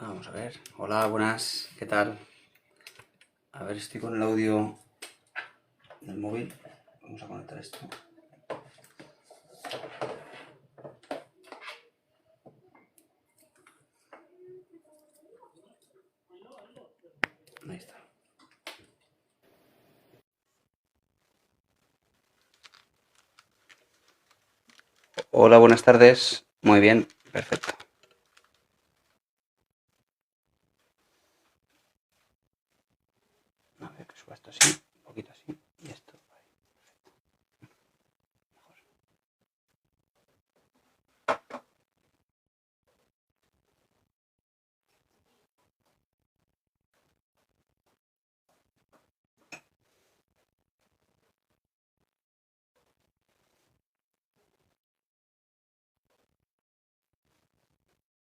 Vamos a ver. Hola, buenas. ¿Qué tal? A ver, estoy con el audio del móvil. Vamos a conectar esto. Ahí está. Hola, buenas tardes. Muy bien, perfecto. A ver, que suba esto así, un poquito así. Y esto.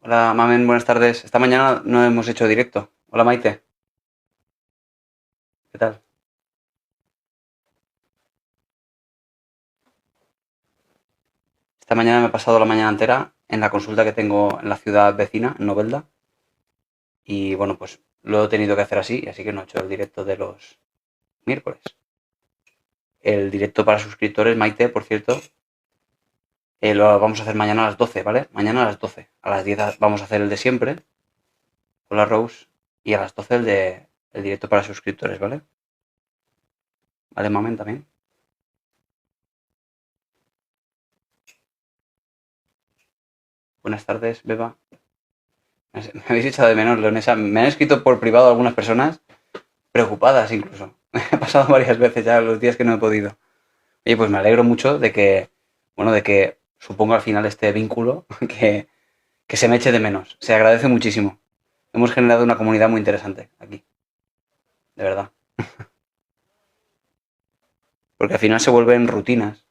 Hola, Mamen, buenas tardes. Esta mañana no hemos hecho directo. Hola, Maite. ¿Qué tal? Esta mañana me he pasado la mañana entera en la consulta que tengo en la ciudad vecina, en Novelda. Y bueno, pues lo he tenido que hacer así, así que no he hecho el directo de los miércoles. El directo para suscriptores, Maite, por cierto, lo vamos a hacer mañana a las 12, ¿vale? Mañana a las 12. A las 10 vamos a hacer el de siempre, con la Rose, y a las 12 el directo para suscriptores, ¿vale? ¿Vale, Mamen, también? Buenas tardes, Beba. Me habéis echado de menos, Leonesa. Me han escrito por privado algunas personas, preocupadas incluso. Me ha pasado varias veces ya los días que no he podido. Oye, pues me alegro mucho de que, bueno, de que supongo al final este vínculo que se me eche de menos. Se agradece muchísimo. Hemos generado una comunidad muy interesante aquí, de verdad. Porque al final se vuelven rutinas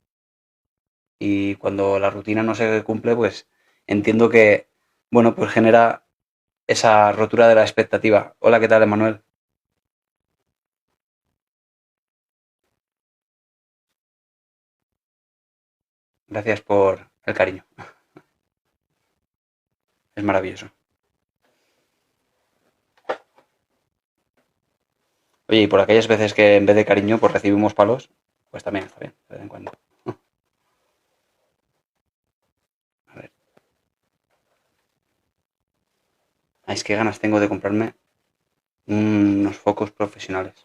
y cuando la rutina no se cumple, pues entiendo que, bueno, pues genera esa rotura de la expectativa. Hola, ¿qué tal, Emanuel? Gracias por el cariño. Es maravilloso. Oye, y por aquellas veces que en vez de cariño, pues recibimos palos, pues también está bien, de vez en cuando. A ver. Ay, es que ganas tengo de comprarme unos focos profesionales.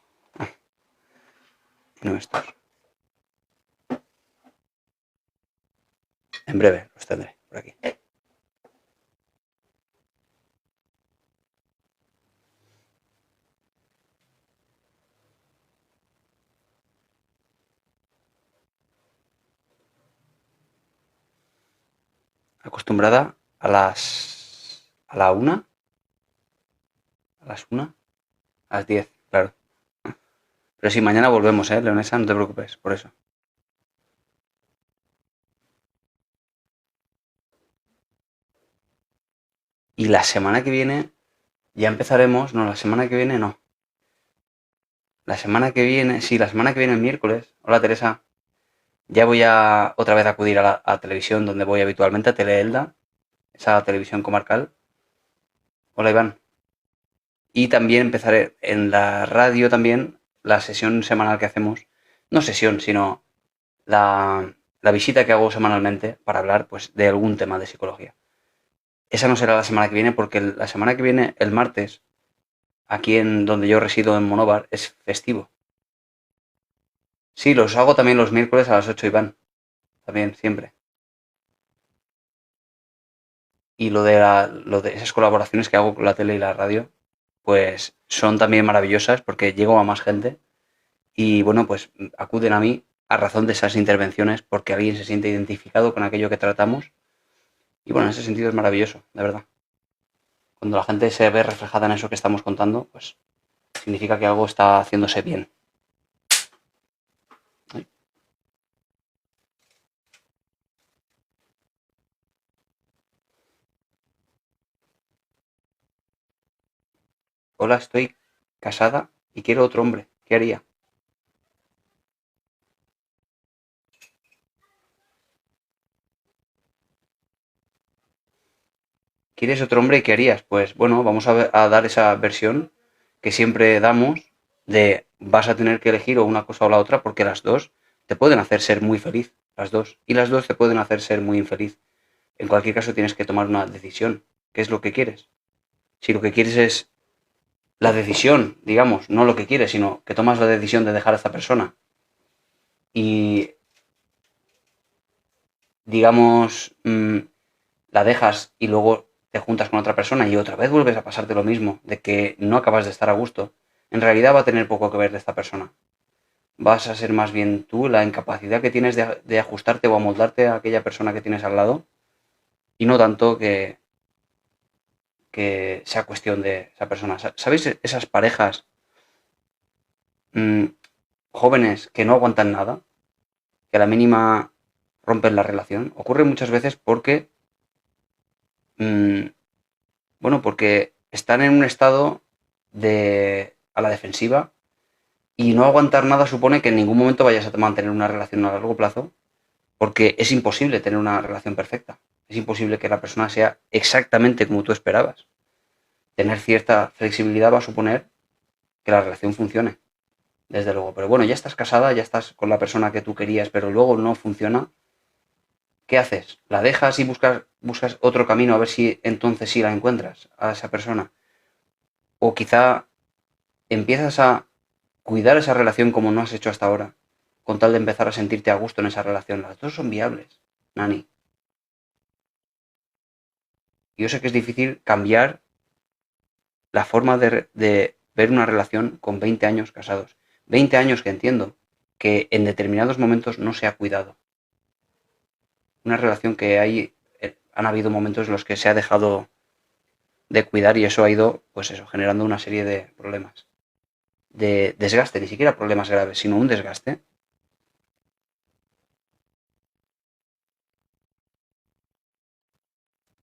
No estos. En breve los tendré por aquí. Acostumbrada a las... ¿A la una? ¿A las una? A las 10, claro. Pero sí, mañana volvemos, Leonesa, no te preocupes por eso. Y la semana que viene ya empezaremos, no, la semana que viene no. La semana que viene, sí, la semana que viene el miércoles. Hola, Teresa. Ya voy a otra vez acudir a la televisión donde voy habitualmente, a Teleelda, esa televisión comarcal. Hola, Iván. Y también empezaré en la radio también la sesión semanal que hacemos. No sesión, sino la visita que hago semanalmente para hablar pues de algún tema de psicología. Esa no será la semana que viene porque la semana que viene, el martes, aquí en donde yo resido en Monóvar, es festivo. Sí, los hago también los miércoles a las 8, Iván. También, siempre. Y lo de esas colaboraciones que hago con la tele y la radio, pues son también maravillosas porque llego a más gente y bueno, pues acuden a mí a razón de esas intervenciones porque alguien se siente identificado con aquello que tratamos. Y bueno, en ese sentido es maravilloso, de verdad. Cuando la gente se ve reflejada en eso que estamos contando, pues significa que algo está haciéndose bien. Hola, estoy casada y quiero otro hombre. ¿Qué haría? ¿Quieres otro hombre y qué harías? Pues bueno, vamos a dar esa versión que siempre damos de vas a tener que elegir o una cosa o la otra porque las dos te pueden hacer ser muy feliz, las dos, y las dos te pueden hacer ser muy infeliz. En cualquier caso tienes que tomar una decisión. ¿Qué es lo que quieres? Si lo que quieres es la decisión, digamos, no lo que quieres, sino que tomas la decisión de dejar a esta persona y, digamos, la dejas y luego te juntas con otra persona y otra vez vuelves a pasarte lo mismo, de que no acabas de estar a gusto, en realidad va a tener poco que ver de esta persona. Vas a ser más bien tú la incapacidad que tienes de ajustarte o amoldarte a aquella persona que tienes al lado y no tanto que sea cuestión de esa persona. ¿Sabéis esas parejas mmm, jóvenes que no aguantan nada? Que a la mínima rompen la relación. Ocurre muchas veces porque, mmm, bueno, porque están en un estado a la defensiva y no aguantar nada supone que en ningún momento vayas a mantener una relación a largo plazo porque es imposible tener una relación perfecta. Es imposible que la persona sea exactamente como tú esperabas. Tener cierta flexibilidad va a suponer que la relación funcione, desde luego. Pero bueno, ya estás casada, ya estás con la persona que tú querías, pero luego no funciona. ¿Qué haces? ¿La dejas y buscas otro camino a ver si entonces sí la encuentras a esa persona? O quizá empiezas a cuidar esa relación como no has hecho hasta ahora, con tal de empezar a sentirte a gusto en esa relación. Las dos son viables, Nani. Yo sé que es difícil cambiar la forma de ver una relación con 20 años casados. 20 años que entiendo que en determinados momentos no se ha cuidado. Una relación que han habido momentos en los que se ha dejado de cuidar y eso ha ido, pues eso, generando una serie de problemas. De desgaste, ni siquiera problemas graves, sino un desgaste.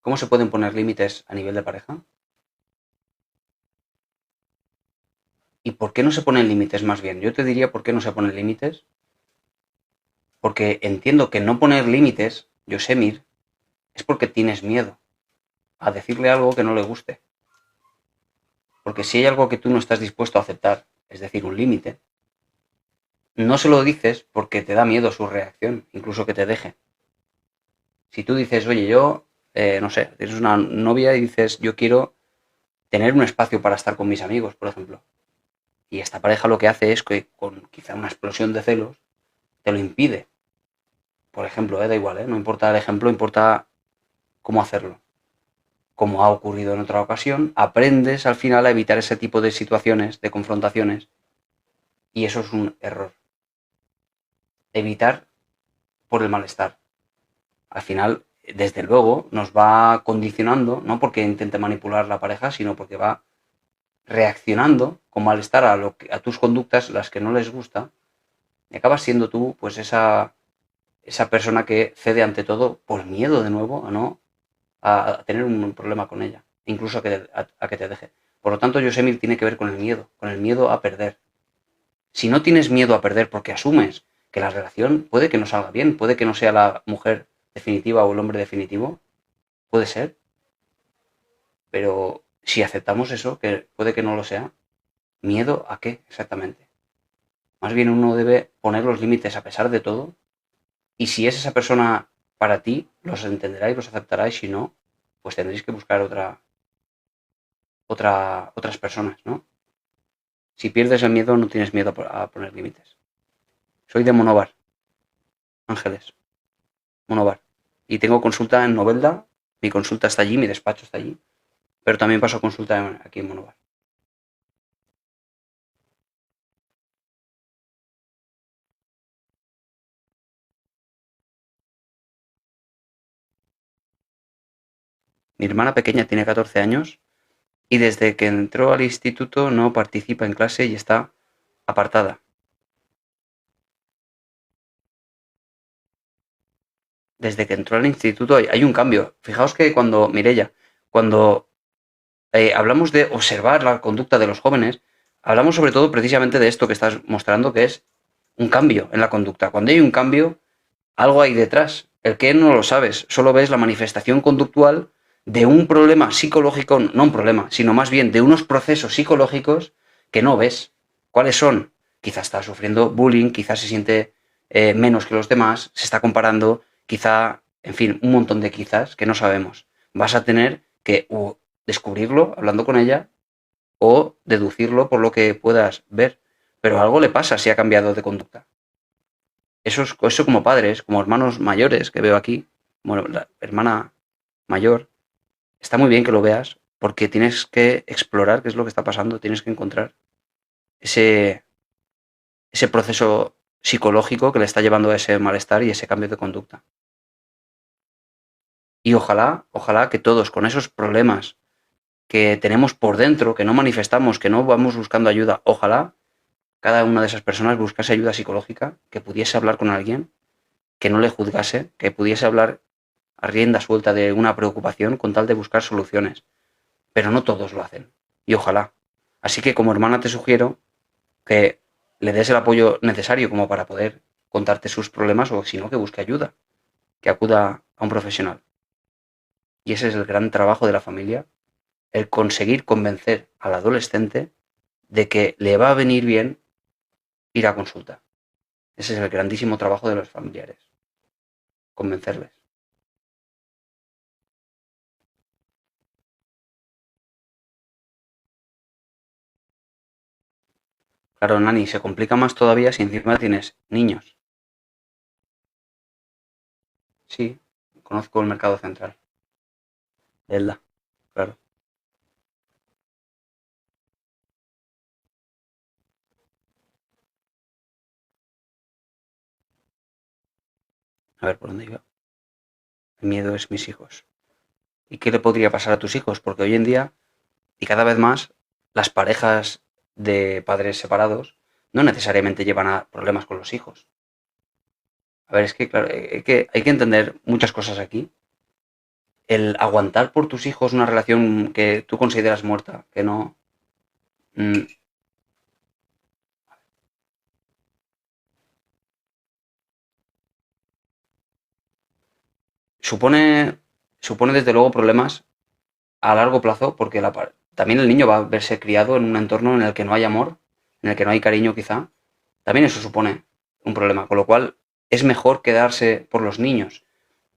¿Cómo se pueden poner límites a nivel de pareja? ¿Y por qué no se ponen límites más bien? Yo te diría por qué no se ponen límites. Porque entiendo que no poner límites, Yosemir, es porque tienes miedo a decirle algo que no le guste. Porque si hay algo que tú no estás dispuesto a aceptar, es decir, un límite, no se lo dices porque te da miedo su reacción, incluso que te deje. Si tú dices, oye, yo, no sé, tienes una novia y dices, yo quiero tener un espacio para estar con mis amigos, por ejemplo. Y esta pareja lo que hace es que con quizá una explosión de celos te lo impide. Por ejemplo, da igual, no importa el ejemplo, importa cómo hacerlo. Como ha ocurrido en otra ocasión, aprendes al final a evitar ese tipo de situaciones, de confrontaciones, y eso es un error. Evitar por el malestar. Al final, desde luego, nos va condicionando, no porque intente manipular la pareja, sino porque va reaccionando con malestar a tus conductas, las que no les gusta, y acabas siendo tú, pues esa persona que cede ante todo por miedo de nuevo a tener un problema con ella, incluso a que te deje. Por lo tanto, Yosemite tiene que ver con el miedo a perder. Si no tienes miedo a perder porque asumes que la relación puede que no salga bien, puede que no sea la mujer definitiva o el hombre definitivo, puede ser, pero si aceptamos eso, que puede que no lo sea, ¿miedo a qué exactamente? Más bien uno debe poner los límites a pesar de todo y si es esa persona para ti, los entenderá y los aceptará y si no, pues tendréis que buscar otras personas, ¿no? Si pierdes el miedo, no tienes miedo a poner límites. Soy de Monóvar, Ángeles, Monóvar. Y tengo consulta en Novelda, mi consulta está allí, mi despacho está allí, pero también paso consulta aquí en Monóvar. Mi hermana pequeña tiene 14 años y desde que entró al instituto no participa en clase y está apartada. Desde que entró al instituto hay un cambio. Fijaos que cuando, Mirella, cuando hablamos de observar la conducta de los jóvenes, hablamos sobre todo precisamente de esto que estás mostrando, que es un cambio en la conducta. Cuando hay un cambio, algo hay detrás. El que no lo sabes, solo ves la manifestación conductual de un problema psicológico, no un problema, sino más bien de unos procesos psicológicos que no ves. ¿Cuáles son? Quizás está sufriendo bullying, quizás se siente menos que los demás, se está comparando, quizá, en fin, un montón de quizás que no sabemos. Vas a tener que descubrirlo hablando con ella o deducirlo por lo que puedas ver. Pero algo le pasa si ha cambiado de conducta. Eso como padres, como hermanos mayores que veo aquí, bueno, la hermana mayor, está muy bien que lo veas porque tienes que explorar qué es lo que está pasando, tienes que encontrar ese, ese proceso psicológico que le está llevando a ese malestar y ese cambio de conducta. Y ojalá que todos con esos problemas que tenemos por dentro, que no manifestamos, que no vamos buscando ayuda, ojalá cada una de esas personas buscase ayuda psicológica, que pudiese hablar con alguien, que no le juzgase, que pudiese hablar a rienda suelta de una preocupación con tal de buscar soluciones. Pero no todos lo hacen. Y ojalá. Así que como hermana te sugiero que le des el apoyo necesario como para poder contarte sus problemas o si no, que busque ayuda, que acuda a un profesional. Y ese es el gran trabajo de la familia, el conseguir convencer al adolescente de que le va a venir bien ir a consulta. Ese es el grandísimo trabajo de los familiares, convencerles. Claro, Nani, se complica más todavía si encima tienes niños. Sí, conozco el mercado central. Elda, claro. A ver por dónde iba. El miedo es mis hijos. ¿Y qué le podría pasar a tus hijos? Porque hoy en día, y cada vez más, las parejas de padres separados no necesariamente llevan a problemas con los hijos. A ver, es que, claro, hay que entender muchas cosas aquí. El aguantar por tus hijos una relación que tú consideras muerta, que no... mm, supone, supone desde luego problemas a largo plazo porque también el niño va a verse criado en un entorno en el que no hay amor, en el que no hay cariño quizá. También eso supone un problema, con lo cual es mejor quedarse por los niños.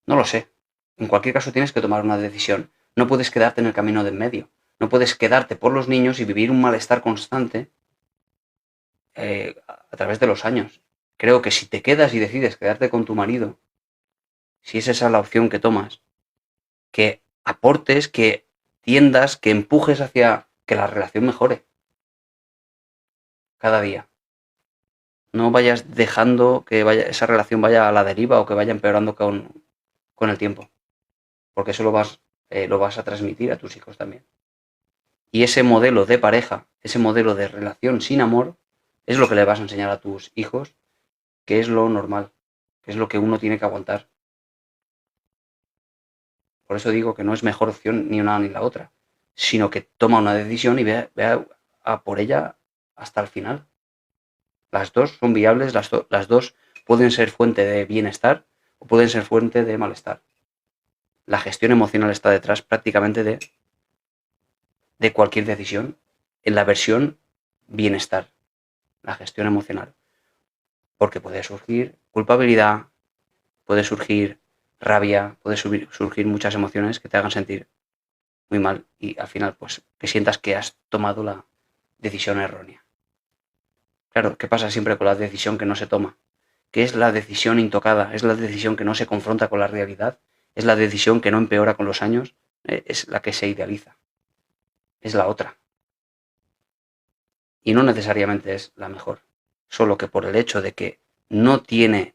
No lo sé. En cualquier caso tienes que tomar una decisión. No puedes quedarte en el camino de en medio. No puedes quedarte por los niños y vivir un malestar constante a través de los años. Creo que si te quedas y decides quedarte con tu marido, si es esa la opción que tomas, que aportes, que tiendas, que empujes hacia que la relación mejore cada día. No vayas dejando que esa relación vaya a la deriva o que vaya empeorando con el tiempo, porque eso lo vas a transmitir a tus hijos también. Y ese modelo de pareja, ese modelo de relación sin amor, es lo que le vas a enseñar a tus hijos, que es lo normal, que es lo que uno tiene que aguantar. Por eso digo que no es mejor opción ni una ni la otra, sino que toma una decisión y vea a por ella hasta el final. Las dos son viables, las dos pueden ser fuente de bienestar o pueden ser fuente de malestar. La gestión emocional está detrás prácticamente de cualquier decisión en la versión bienestar, la gestión emocional. Porque puede surgir culpabilidad, puede surgir rabia, puede surgir muchas emociones que te hagan sentir muy mal y al final pues que sientas que has tomado la decisión errónea. Claro, ¿qué pasa siempre con la decisión que no se toma? Que es la decisión intocada, es la decisión que no se confronta con la realidad, es la decisión que no empeora con los años, es la que se idealiza, es la otra. Y no necesariamente es la mejor, solo que por el hecho de que no tiene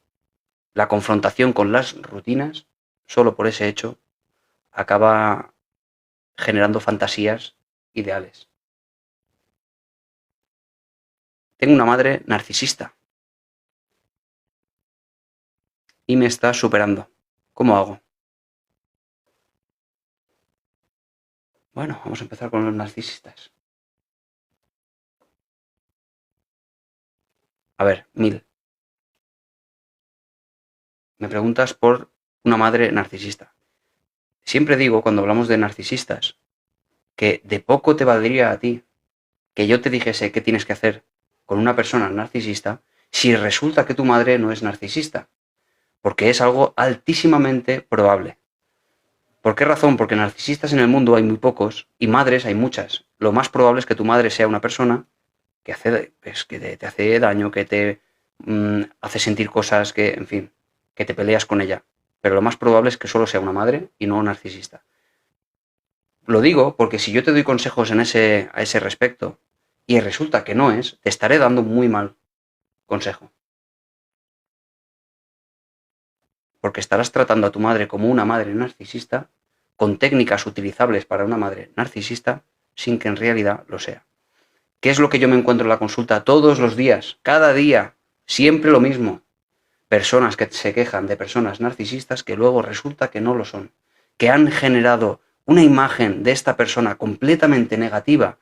la confrontación con las rutinas, solo por ese hecho, acaba generando fantasías ideales. Tengo una madre narcisista y me está superando. ¿Cómo hago? Bueno, vamos a empezar con los narcisistas. A ver, 1000. Me preguntas por una madre narcisista. Siempre digo, cuando hablamos de narcisistas, que de poco te valdría a ti que yo te dijese qué tienes que hacer con una persona narcisista si resulta que tu madre no es narcisista, porque es algo altísimamente probable. ¿Por qué razón? Porque narcisistas en el mundo hay muy pocos y madres hay muchas. Lo más probable es que tu madre sea una persona que te hace daño, que te hace sentir cosas que, en fin, que te peleas con ella. Pero lo más probable es que solo sea una madre y no un narcisista. Lo digo porque si yo te doy consejos a ese respecto y resulta que no es, te estaré dando muy mal consejo. Porque estarás tratando a tu madre como una madre narcisista, con técnicas utilizables para una madre narcisista, sin que en realidad lo sea. ¿Qué es lo que yo me encuentro en la consulta todos los días? Cada día, siempre lo mismo. Personas que se quejan de personas narcisistas que luego resulta que no lo son. Que han generado una imagen de esta persona completamente negativa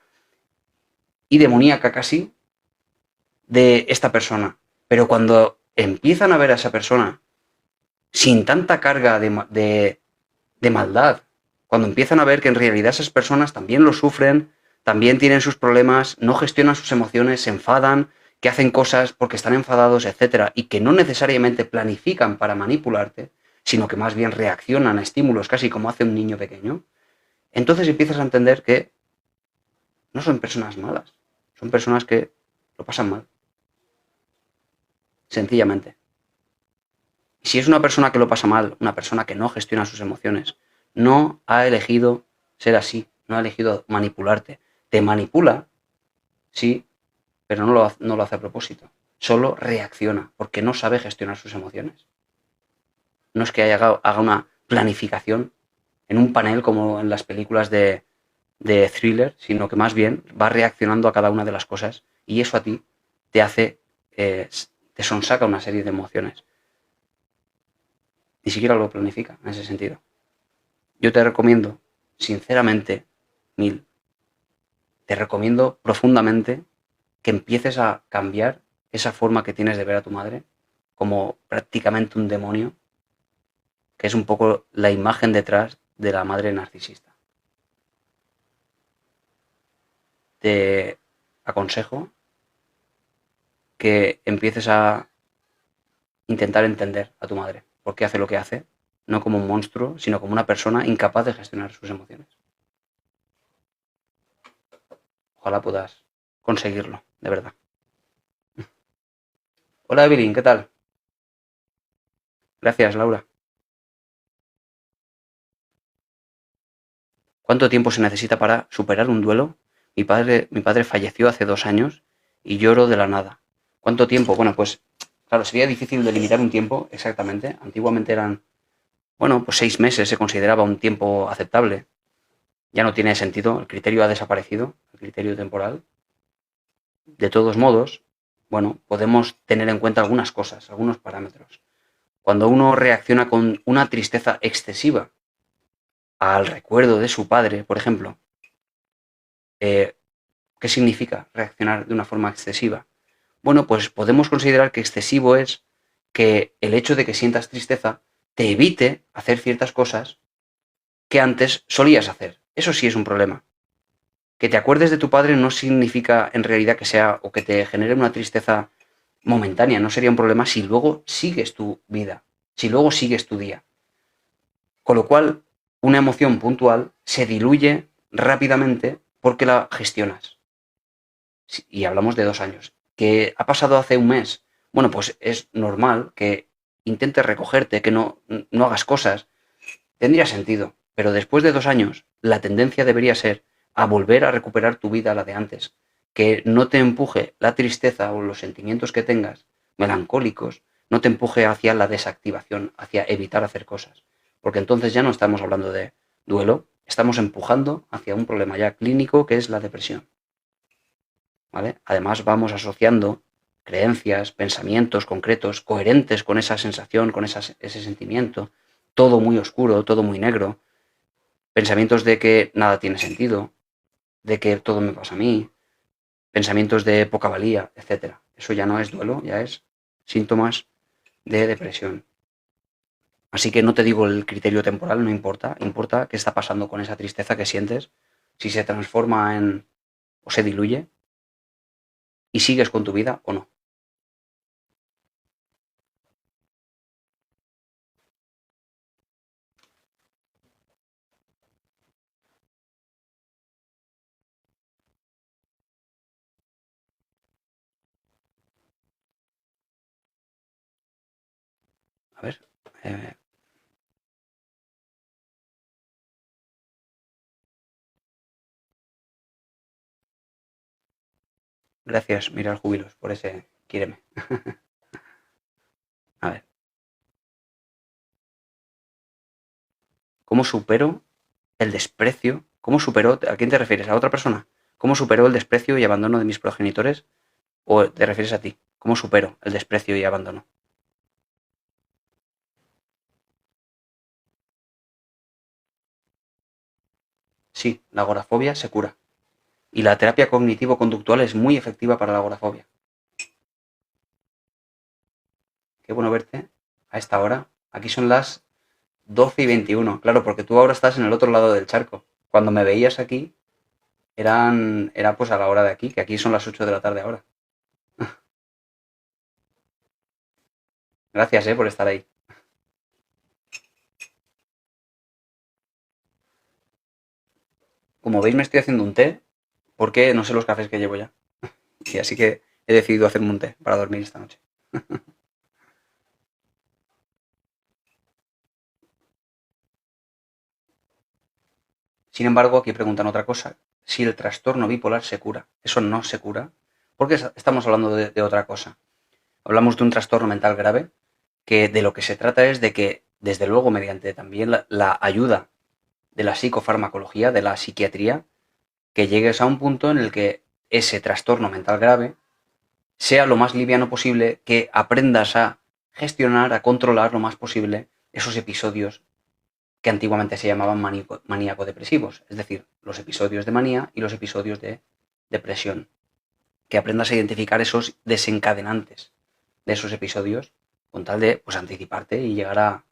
y demoníaca casi de esta persona. Pero cuando empiezan a ver a esa persona sin tanta carga de maldad, cuando empiezan a ver que en realidad esas personas también lo sufren, también tienen sus problemas, no gestionan sus emociones, se enfadan, que hacen cosas porque están enfadados, etcétera, y que no necesariamente planifican para manipularte, sino que más bien reaccionan a estímulos casi como hace un niño pequeño, entonces empiezas a entender que no son personas malas, son personas que lo pasan mal, sencillamente. Si es una persona que lo pasa mal, una persona que no gestiona sus emociones, no ha elegido ser así, no ha elegido manipularte. Te manipula, sí, pero no lo hace a propósito. Solo reacciona, porque no sabe gestionar sus emociones. No es que haga una planificación en un panel como en las películas de thriller, sino que más bien va reaccionando a cada una de las cosas y eso a ti te hace, te sonsaca una serie de emociones. Ni siquiera lo planifica en ese sentido. Yo te recomiendo, sinceramente, te recomiendo profundamente que empieces a cambiar esa forma que tienes de ver a tu madre como prácticamente un demonio, que es un poco la imagen detrás de la madre narcisista. Te aconsejo que empieces a intentar entender a tu madre, por qué hace lo que hace, no como un monstruo, sino como una persona incapaz de gestionar sus emociones. Ojalá puedas conseguirlo, de verdad. Hola Evelyn, ¿qué tal? Gracias, Laura. ¿Cuánto tiempo se necesita para superar un duelo? Mi padre falleció hace 2 años y lloro de la nada. ¿Cuánto tiempo? Bueno, pues claro, sería difícil delimitar un tiempo exactamente. Antiguamente eran, bueno, pues 6 meses se consideraba un tiempo aceptable. Ya no tiene sentido, el criterio ha desaparecido, el criterio temporal. De todos modos, bueno, podemos tener en cuenta algunas cosas, algunos parámetros. Cuando uno reacciona con una tristeza excesiva al recuerdo de su padre, por ejemplo, ¿qué significa reaccionar de una forma excesiva? Bueno, pues podemos considerar que excesivo es que el hecho de que sientas tristeza te evite hacer ciertas cosas que antes solías hacer. Eso sí es un problema. Que te acuerdes de tu padre no significa en realidad que sea o que te genere una tristeza momentánea, no sería un problema si luego sigues tu vida, si luego sigues tu día. Con lo cual, una emoción puntual se diluye rápidamente porque la gestionas. Y hablamos de 2 años. ¿Que ha pasado hace un mes? Bueno, pues es normal que intentes recogerte, que no hagas cosas. Tendría sentido. Pero después de 2 años, la tendencia debería ser a volver a recuperar tu vida, la de antes. Que no te empuje la tristeza o los sentimientos que tengas, melancólicos, no te empuje hacia la desactivación, hacia evitar hacer cosas. Porque entonces ya no estamos hablando de duelo, estamos empujando hacia un problema ya clínico que es la depresión. ¿Vale? Además vamos asociando creencias, pensamientos concretos, coherentes con esa sensación, con ese sentimiento, todo muy oscuro, todo muy negro, pensamientos de que nada tiene sentido, de que todo me pasa a mí, pensamientos de poca valía, etcétera. Eso ya no es duelo, ya es síntomas de depresión. Así que no te digo el criterio temporal, no importa. Importa qué está pasando con esa tristeza que sientes, si se transforma en o se diluye y sigues con tu vida o no. A ver. eh, gracias, Mirar Jubilos, por ese quiéreme. A ver. ¿Cómo supero el desprecio? ¿Cómo superó? ¿A quién te refieres? ¿A otra persona? ¿Cómo superó el desprecio y abandono de mis progenitores? ¿O te refieres a ti? ¿Cómo supero el desprecio y abandono? Sí, la agorafobia se cura. Y la terapia cognitivo-conductual es muy efectiva para la agorafobia. Qué bueno verte a esta hora. Aquí son las 12:21. Claro, porque tú ahora estás en el otro lado del charco. Cuando me veías aquí, era pues a la hora de aquí, que aquí son las 8 de la tarde ahora. Gracias, por estar ahí. Como veis, me estoy haciendo un té, porque no sé los cafés que llevo ya. Y así que he decidido hacerme un té para dormir esta noche. Sin embargo, aquí preguntan otra cosa. Si el trastorno bipolar se cura. Eso no se cura, porque estamos hablando de otra cosa. Hablamos de un trastorno mental grave, que de lo que se trata es de que, desde luego, mediante también la ayuda de la psicofarmacología, de la psiquiatría, que llegues a un punto en el que ese trastorno mental grave sea lo más liviano posible, que aprendas a gestionar, a controlar lo más posible esos episodios que antiguamente se llamaban maníaco-depresivos, es decir, los episodios de manía y los episodios de depresión. Que aprendas a identificar esos desencadenantes de esos episodios con tal de pues, anticiparte y llegar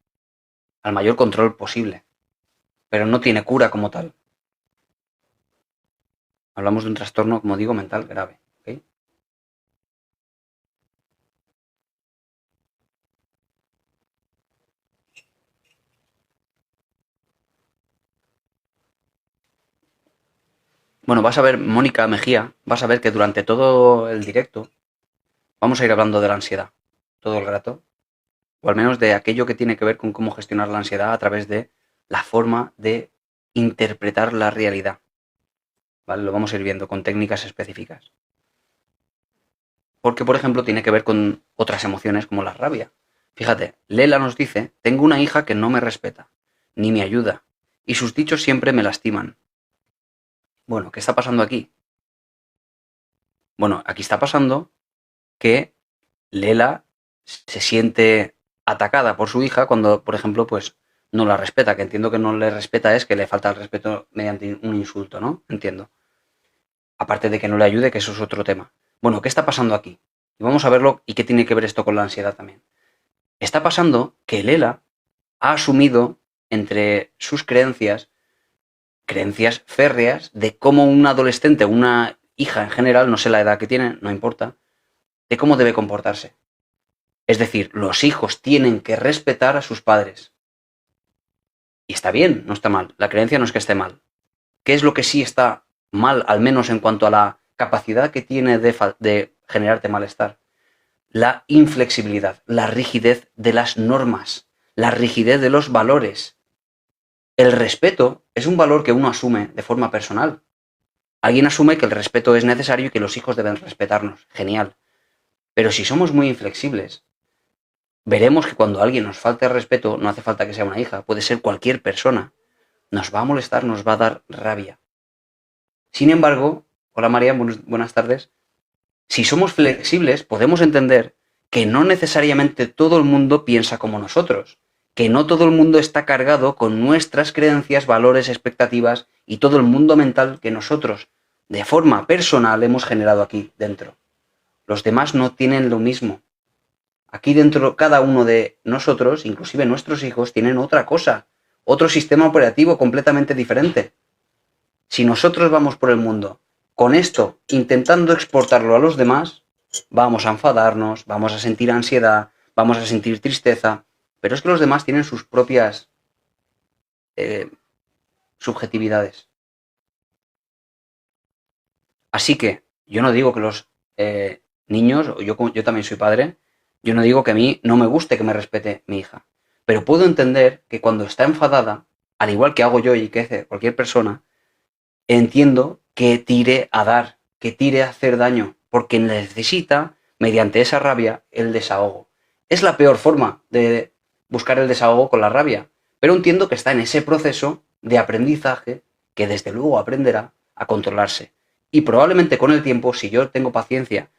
al mayor control posible. Pero no tiene cura como tal. Hablamos de un trastorno, como digo, mental grave. ¿Okay? Bueno, vas a ver, Mónica Mejía, vas a ver que durante todo el directo vamos a ir hablando de la ansiedad todo el rato, o al menos de aquello que tiene que ver con cómo gestionar la ansiedad a través de la forma de interpretar la realidad. ¿Vale? Lo vamos a ir viendo con técnicas específicas. Porque, por ejemplo, tiene que ver con otras emociones como la rabia. Fíjate, Lela nos dice, tengo una hija que no me respeta, ni me ayuda, y sus dichos siempre me lastiman. Bueno, ¿qué está pasando aquí? Bueno, aquí está pasando que Lela se siente atacada por su hija cuando, por ejemplo, pues no la respeta, que entiendo que no le respeta es que le falta el respeto mediante un insulto, ¿no? Entiendo. Aparte de que no le ayude, que eso es otro tema. Bueno, ¿qué está pasando aquí? Y vamos a verlo y qué tiene que ver esto con la ansiedad también. Está pasando que Lela ha asumido entre sus creencias férreas de cómo un adolescente, una hija en general, no sé la edad que tiene, no importa, de cómo debe comportarse. Es decir, los hijos tienen que respetar a sus padres. Y está bien, no está mal. La creencia no es que esté mal. ¿Qué es lo que sí está mal, al menos en cuanto a la capacidad que tiene de generarte malestar? La inflexibilidad, la rigidez de las normas, la rigidez de los valores. El respeto es un valor que uno asume de forma personal. Alguien asume que el respeto es necesario y que los hijos deben respetarnos. Genial. Pero si somos muy inflexibles, veremos que cuando alguien nos falte respeto, no hace falta que sea una hija, puede ser cualquier persona, nos va a molestar, nos va a dar rabia. Sin embargo, hola María, buenas tardes, si somos flexibles podemos entender que no necesariamente todo el mundo piensa como nosotros, que no todo el mundo está cargado con nuestras creencias, valores, expectativas y todo el mundo mental que nosotros, de forma personal, hemos generado aquí dentro. Los demás no tienen lo mismo. Aquí dentro, cada uno de nosotros, inclusive nuestros hijos, tienen otra cosa, otro sistema operativo completamente diferente. Si nosotros vamos por el mundo con esto, intentando exportarlo a los demás, vamos a enfadarnos, vamos a sentir ansiedad, vamos a sentir tristeza, pero es que los demás tienen sus propias subjetividades. Así que yo no digo que los niños, yo también soy padre, yo no digo que a mí no me guste que me respete mi hija, pero puedo entender que cuando está enfadada, al igual que hago yo y que hace cualquier persona, entiendo que tire a dar, que tire a hacer daño, porque necesita, mediante esa rabia, el desahogo. Es la peor forma de buscar el desahogo con la rabia, pero entiendo que está en ese proceso de aprendizaje que desde luego aprenderá a controlarse. Y probablemente con el tiempo, si yo tengo paciencia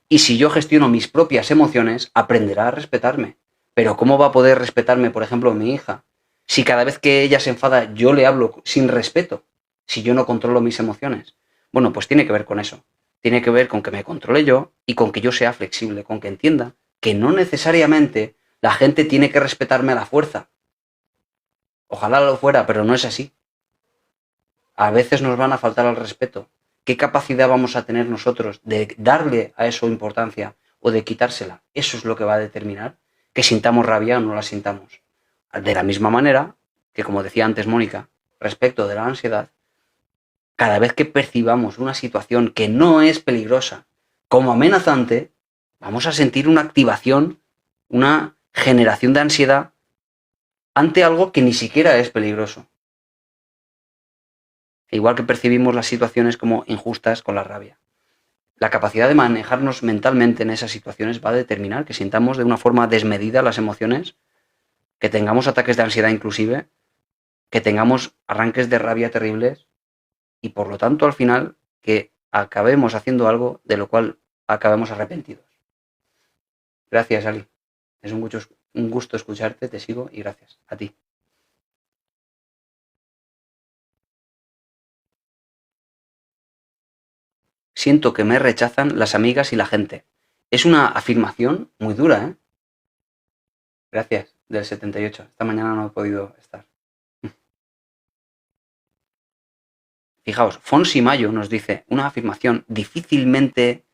y si yo gestiono mis propias emociones, aprenderá a respetarme. Pero ¿cómo va a poder respetarme, por ejemplo, mi hija? Si cada vez que ella se enfada yo le hablo sin respeto, si yo no controlo mis emociones. Bueno, pues tiene que ver con eso. Tiene que ver con que me controle yo y con que yo sea flexible, con que entienda que no necesariamente la gente tiene que respetarme a la fuerza. Ojalá lo fuera, pero no es así. A veces nos van a faltar al respeto. ¿Qué capacidad vamos a tener nosotros de darle a eso importancia o de quitársela? Eso es lo que va a determinar que sintamos rabia o no la sintamos. De la misma manera que, como decía antes Mónica, respecto de la ansiedad, cada vez que percibamos una situación que no es peligrosa como amenazante, vamos a sentir una activación, una generación de ansiedad ante algo que ni siquiera es peligroso. Igual que percibimos las situaciones como injustas con la rabia. La capacidad de manejarnos mentalmente en esas situaciones va a determinar que sintamos de una forma desmedida las emociones, que tengamos ataques de ansiedad inclusive, que tengamos arranques de rabia terribles y por lo tanto al final que acabemos haciendo algo de lo cual acabemos arrepentidos. Gracias, Ali. Es un gusto escucharte, te sigo y gracias. A ti. Siento que me rechazan las amigas y la gente. Es una afirmación muy dura, ¿eh? Gracias, del 78. Esta mañana no he podido estar. Fijaos, Fonsi Mayo nos dice una afirmación difícilmente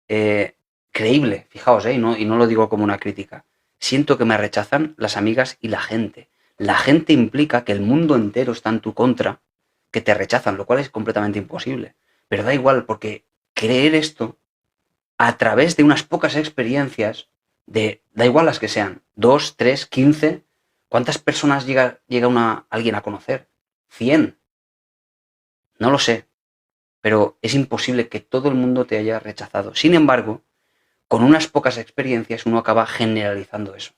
creíble. Fijaos, y no lo digo como una crítica. Siento que me rechazan las amigas y la gente. La gente implica que el mundo entero está en tu contra, que te rechazan, lo cual es completamente imposible. Pero da igual, porque creer esto a través de unas pocas experiencias, da igual las que sean, 2, 3, 15, ¿cuántas personas llega alguien a conocer? 100. No lo sé, pero es imposible que todo el mundo te haya rechazado. Sin embargo, con unas pocas experiencias uno acaba generalizando eso.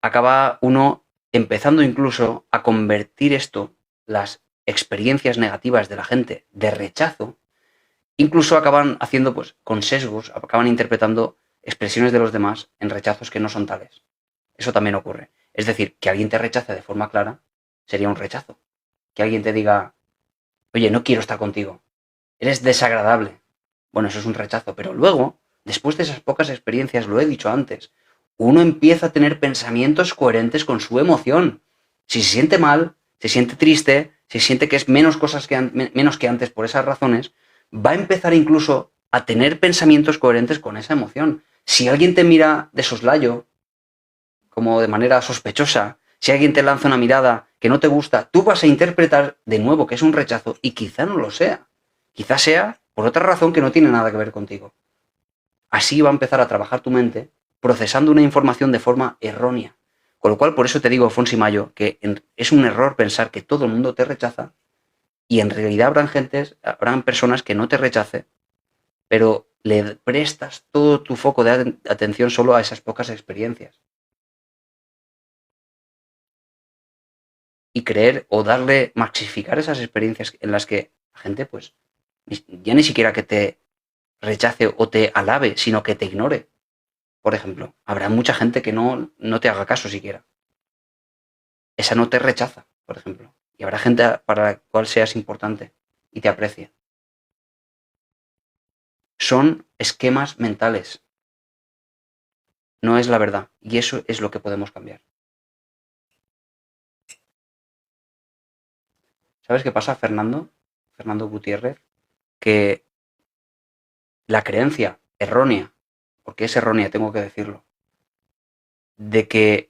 Acaba uno empezando incluso a convertir esto, las experiencias negativas de la gente de rechazo, incluso acaban haciendo, pues, con sesgos, acaban interpretando expresiones de los demás en rechazos que no son tales. Eso también ocurre. Es decir, que alguien te rechace de forma clara sería un rechazo. Que alguien te diga, oye, no quiero estar contigo, eres desagradable. Bueno, eso es un rechazo, pero luego, después de esas pocas experiencias, lo he dicho antes, uno empieza a tener pensamientos coherentes con su emoción. Si se siente mal, se siente triste, se siente que es menos que antes por esas razones, va a empezar incluso a tener pensamientos coherentes con esa emoción. Si alguien te mira de soslayo, como de manera sospechosa, si alguien te lanza una mirada que no te gusta, tú vas a interpretar de nuevo que es un rechazo y quizá no lo sea. Quizá sea por otra razón que no tiene nada que ver contigo. Así va a empezar a trabajar tu mente procesando una información de forma errónea. Con lo cual, por eso te digo, Fonsi Mayo, que es un error pensar que todo el mundo te rechaza y en realidad habrán personas que no te rechace, pero le prestas todo tu foco de atención solo a esas pocas experiencias. Y creer o darle, maxificar esas experiencias en las que la gente, pues, ya ni siquiera que te rechace o te alabe, sino que te ignore. Por ejemplo, habrá mucha gente que no te haga caso siquiera. Esa no te rechaza, por ejemplo. Y habrá gente para la cual seas importante y te aprecia. Son esquemas mentales. no es la verdad. Y eso es lo que podemos cambiar. ¿Sabes qué pasa, Fernando? Fernando Gutiérrez, que la creencia errónea, porque es errónea, tengo que decirlo, de que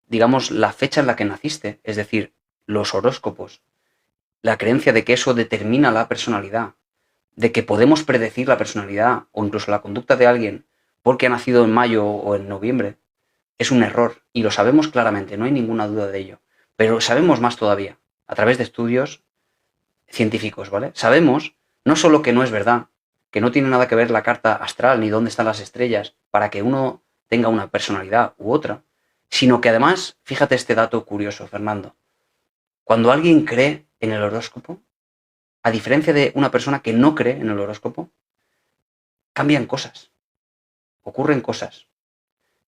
digamos, la fecha en la que naciste, es decir, los horóscopos, la creencia de que eso determina la personalidad, de que podemos predecir la personalidad o incluso la conducta de alguien porque ha nacido en mayo o en noviembre, es un error y lo sabemos claramente, no hay ninguna duda de ello. Pero sabemos más todavía, a través de estudios científicos, ¿vale? Sabemos no solo que no es verdad, que no tiene nada que ver la carta astral ni dónde están las estrellas para que uno tenga una personalidad u otra, sino que además, fíjate este dato curioso, Fernando, cuando alguien cree en el horóscopo, a diferencia de una persona que no cree en el horóscopo, cambian cosas, ocurren cosas.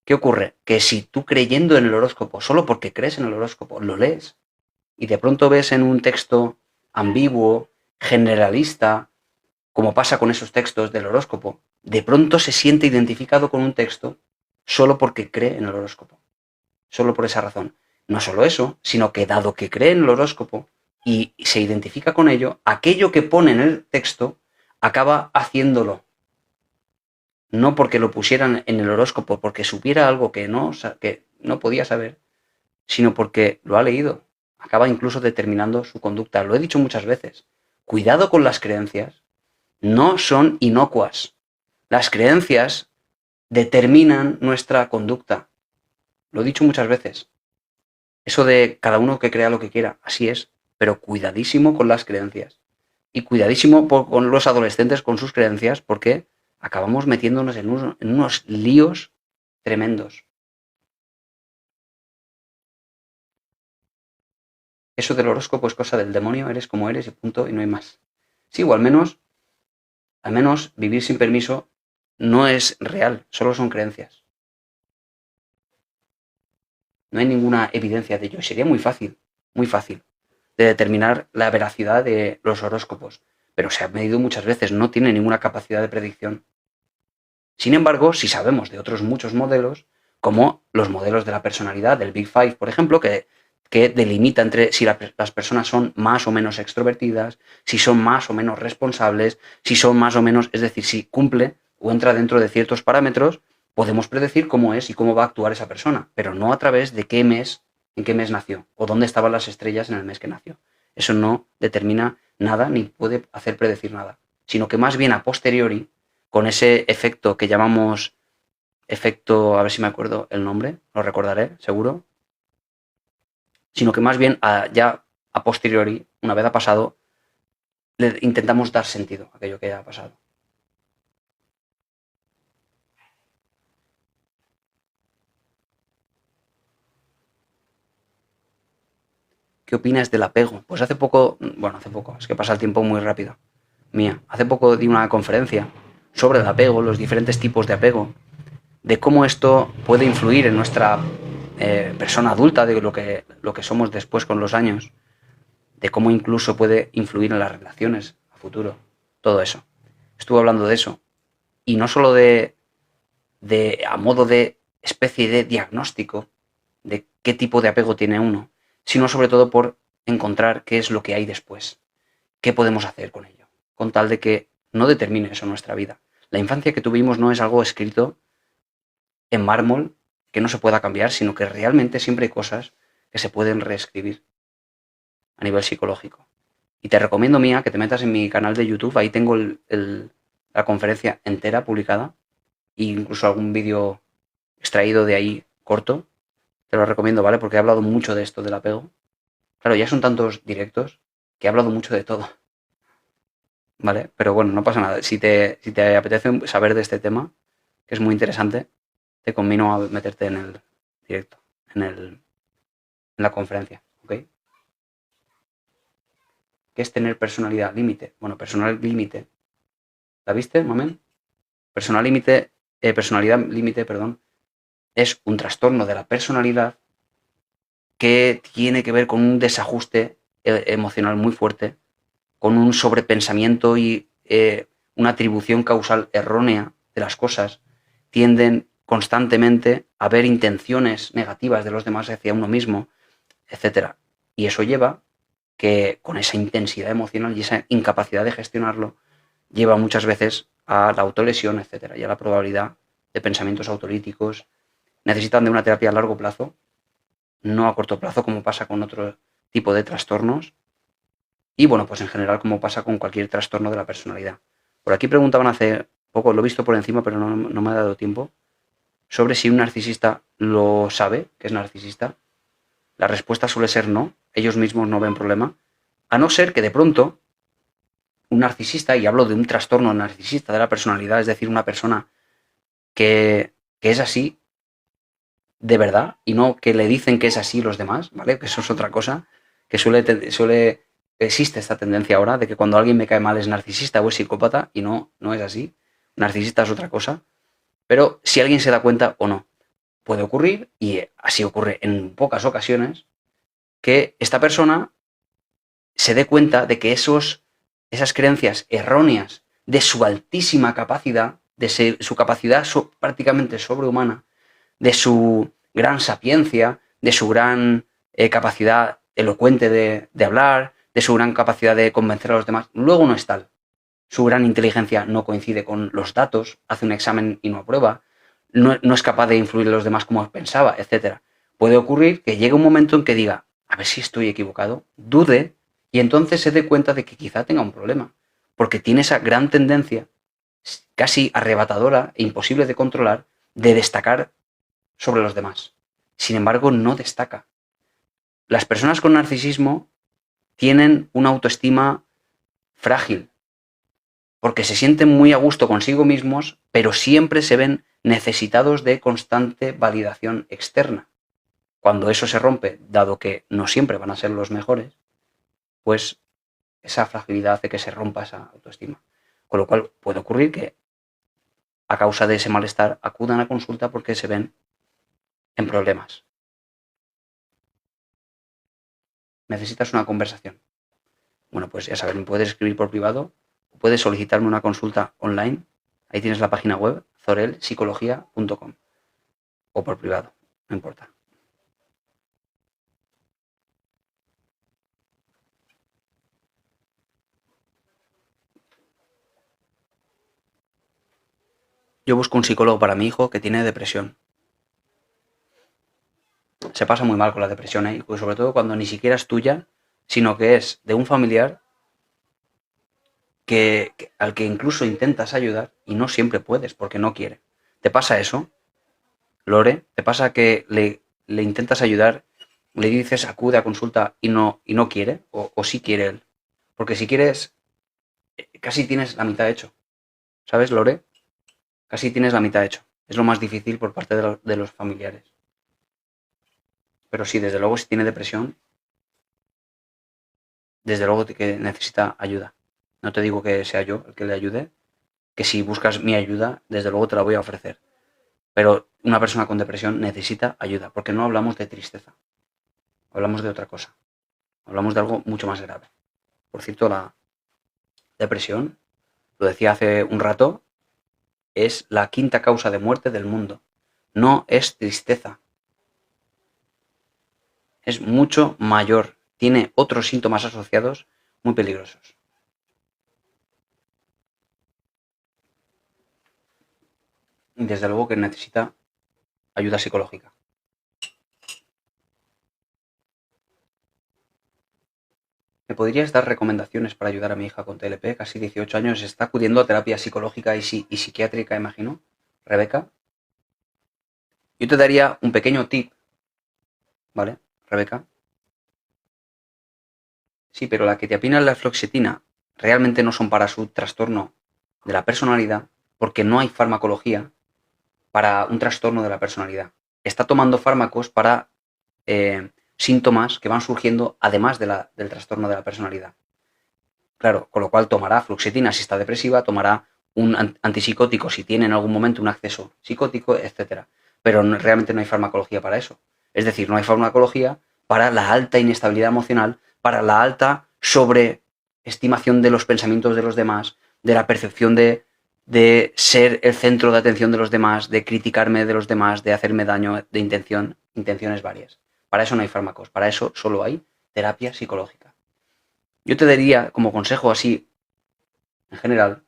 ¿Qué ocurre? Que si tú creyendo en el horóscopo, solo porque crees en el horóscopo, lo lees, y de pronto ves en un texto ambiguo, generalista, como pasa con esos textos del horóscopo, de pronto se siente identificado con un texto solo porque cree en el horóscopo. Solo por esa razón. No solo eso, sino que dado que cree en el horóscopo y se identifica con ello, aquello que pone en el texto acaba haciéndolo. No porque lo pusieran en el horóscopo, porque supiera algo que no podía saber, sino porque lo ha leído. Acaba incluso determinando su conducta. Lo he dicho muchas veces. Cuidado con las creencias. No son inocuas. Las creencias determinan nuestra conducta. Lo he dicho muchas veces. Eso de cada uno que crea lo que quiera, así es. Pero cuidadísimo con las creencias. Y cuidadísimo con los adolescentes con sus creencias, porque acabamos metiéndonos en unos líos tremendos. Eso del horóscopo es cosa del demonio, eres como eres y punto, y no hay más. Sí, o al menos vivir sin permiso no es real, solo son creencias. No hay ninguna evidencia de ello. Sería muy fácil, de determinar la veracidad de los horóscopos. Pero se ha medido muchas veces, no tiene ninguna capacidad de predicción. Sin embargo, si sabemos de otros muchos modelos, como los modelos de la personalidad, del Big Five, por ejemplo, que delimita entre si las personas son más o menos extrovertidas, si son más o menos responsables, si son más o menos, es decir, si cumple o entra dentro de ciertos parámetros, podemos predecir cómo es y cómo va a actuar esa persona, pero no a través de en qué mes nació o dónde estaban las estrellas en el mes que nació. Eso no determina nada ni puede hacer predecir nada, sino que más bien a posteriori, con ese efecto que llamamos efecto, a ver si me acuerdo el nombre, lo recordaré, seguro, sino que más bien ya a posteriori, una vez ha pasado, le intentamos dar sentido a aquello que ya ha pasado. ¿Qué opinas del apego? Pues hace poco, es que pasa el tiempo muy rápido, hace poco di una conferencia sobre el apego, los diferentes tipos de apego, de cómo esto puede influir en nuestra persona adulta, de lo que somos después con los años, de cómo incluso puede influir en las relaciones a futuro, todo eso. Estuve hablando de eso. Y no solo a modo de especie de diagnóstico de qué tipo de apego tiene uno, sino sobre todo por encontrar qué es lo que hay después, qué podemos hacer con ello, con tal de que no determine eso nuestra vida. La infancia que tuvimos no es algo escrito en mármol que no se pueda cambiar, sino que realmente siempre hay cosas que se pueden reescribir a nivel psicológico. Y te recomiendo, Mía, que te metas en mi canal de YouTube, ahí tengo la conferencia entera publicada, e incluso algún vídeo extraído de ahí corto. Te lo recomiendo, ¿vale? Porque he hablado mucho de esto del apego. Claro, ya son tantos directos que he hablado mucho de todo, ¿vale? Pero bueno, no pasa nada. Si te apetece saber de este tema, que es muy interesante, te convino a meterte en el directo, en la conferencia, ¿ok? ¿Qué es tener personalidad límite? Bueno, personalidad límite. ¿La viste, mamen? Personalidad límite, perdón, es un trastorno de la personalidad que tiene que ver con un desajuste emocional muy fuerte, con un sobrepensamiento y una atribución causal errónea de las cosas. tienden constantemente a ver intenciones negativas de los demás hacia uno mismo, etc. Y eso lleva que con esa intensidad emocional y esa incapacidad de gestionarlo, lleva muchas veces a la autolesión, etc. y a la probabilidad de pensamientos autolíticos. Necesitan de una terapia a largo plazo, no a corto plazo, como pasa con otro tipo de trastornos. Y bueno, pues en general, como pasa con cualquier trastorno de la personalidad. Por aquí preguntaban hace poco, lo he visto por encima, pero no me ha dado tiempo, sobre si un narcisista lo sabe, que es narcisista. La respuesta suele ser no, ellos mismos no ven problema, a no ser que de pronto un narcisista, y hablo de un trastorno narcisista de la personalidad, es decir, una persona que es así de verdad y no que le dicen que es así los demás, ¿vale? Que eso es otra cosa, que existe esta tendencia ahora de que cuando alguien me cae mal es narcisista o es psicópata, y no es así. Narcisista es otra cosa. Pero si alguien se da cuenta o no, puede ocurrir, y así ocurre en pocas ocasiones, que esta persona se dé cuenta de que esas creencias erróneas de su altísima capacidad, de su capacidad prácticamente sobrehumana, de su gran sapiencia, de su gran capacidad elocuente de hablar, de su gran capacidad de convencer a los demás, luego no es tal. Su gran inteligencia no coincide con los datos, hace un examen y no aprueba, no es capaz de influir en los demás como pensaba, etc. Puede ocurrir que llegue un momento en que diga, a ver si estoy equivocado, dude, y entonces se dé cuenta de que quizá tenga un problema, porque tiene esa gran tendencia, casi arrebatadora e imposible de controlar, de destacar sobre los demás. Sin embargo, no destaca. Las personas con narcisismo tienen una autoestima frágil, porque se sienten muy a gusto consigo mismos, pero siempre se ven necesitados de constante validación externa. Cuando eso se rompe, dado que no siempre van a ser los mejores, pues esa fragilidad hace que se rompa esa autoestima. Con lo cual puede ocurrir que a causa de ese malestar acudan a consulta porque se ven en problemas. ¿Necesitas una conversación? Bueno, pues ya sabes, me puedes escribir por privado, o puedes solicitarme una consulta online. Ahí tienes la página web, zorelpsicología.com, o por privado, no importa. Yo busco un psicólogo para mi hijo que tiene depresión. Se pasa muy mal con la depresión, ¿eh? Pues sobre todo cuando ni siquiera es tuya, sino que es de un familiar al que incluso intentas ayudar y no siempre puedes porque no quiere. ¿Te pasa eso, Lore? ¿Te pasa que le intentas ayudar, le dices acude a consulta y no quiere? ¿O sí quiere él? Porque si quieres, casi tienes la mitad hecho. ¿Sabes, Lore? Casi tienes la mitad hecho. Es lo más difícil por parte de los familiares. Pero sí, desde luego, si tiene depresión, desde luego que necesita ayuda. No te digo que sea yo el que le ayude, que si buscas mi ayuda, desde luego te la voy a ofrecer. Pero una persona con depresión necesita ayuda, porque no hablamos de tristeza. Hablamos de otra cosa. Hablamos de algo mucho más grave. Por cierto, la depresión, lo decía hace un rato, es la quinta causa de muerte del mundo. No es tristeza. Es mucho mayor. Tiene otros síntomas asociados muy peligrosos. Y desde luego que necesita ayuda psicológica. ¿Me podrías dar recomendaciones para ayudar a mi hija con TLP? Casi 18 años, está acudiendo a terapia psicológica y psiquiátrica, imagino. Rebeca. Yo te daría un pequeño tip, ¿vale, Rebeca? Sí, pero la quetiapina y la fluoxetina realmente no son para su trastorno de la personalidad, porque no hay farmacología para un trastorno de la personalidad. Está tomando fármacos para síntomas que van surgiendo además del trastorno de la personalidad. Claro, con lo cual tomará fluoxetina si está depresiva, tomará un antipsicótico si tiene en algún momento un acceso psicótico, etc. Pero realmente no hay farmacología para eso. Es decir, no hay farmacología para la alta inestabilidad emocional, para la alta sobreestimación de los pensamientos de los demás, de la percepción de de ser el centro de atención de los demás, de criticarme de los demás, de hacerme daño, de intenciones varias. Para eso no hay fármacos, para eso solo hay terapia psicológica. Yo te diría, como consejo así, en general,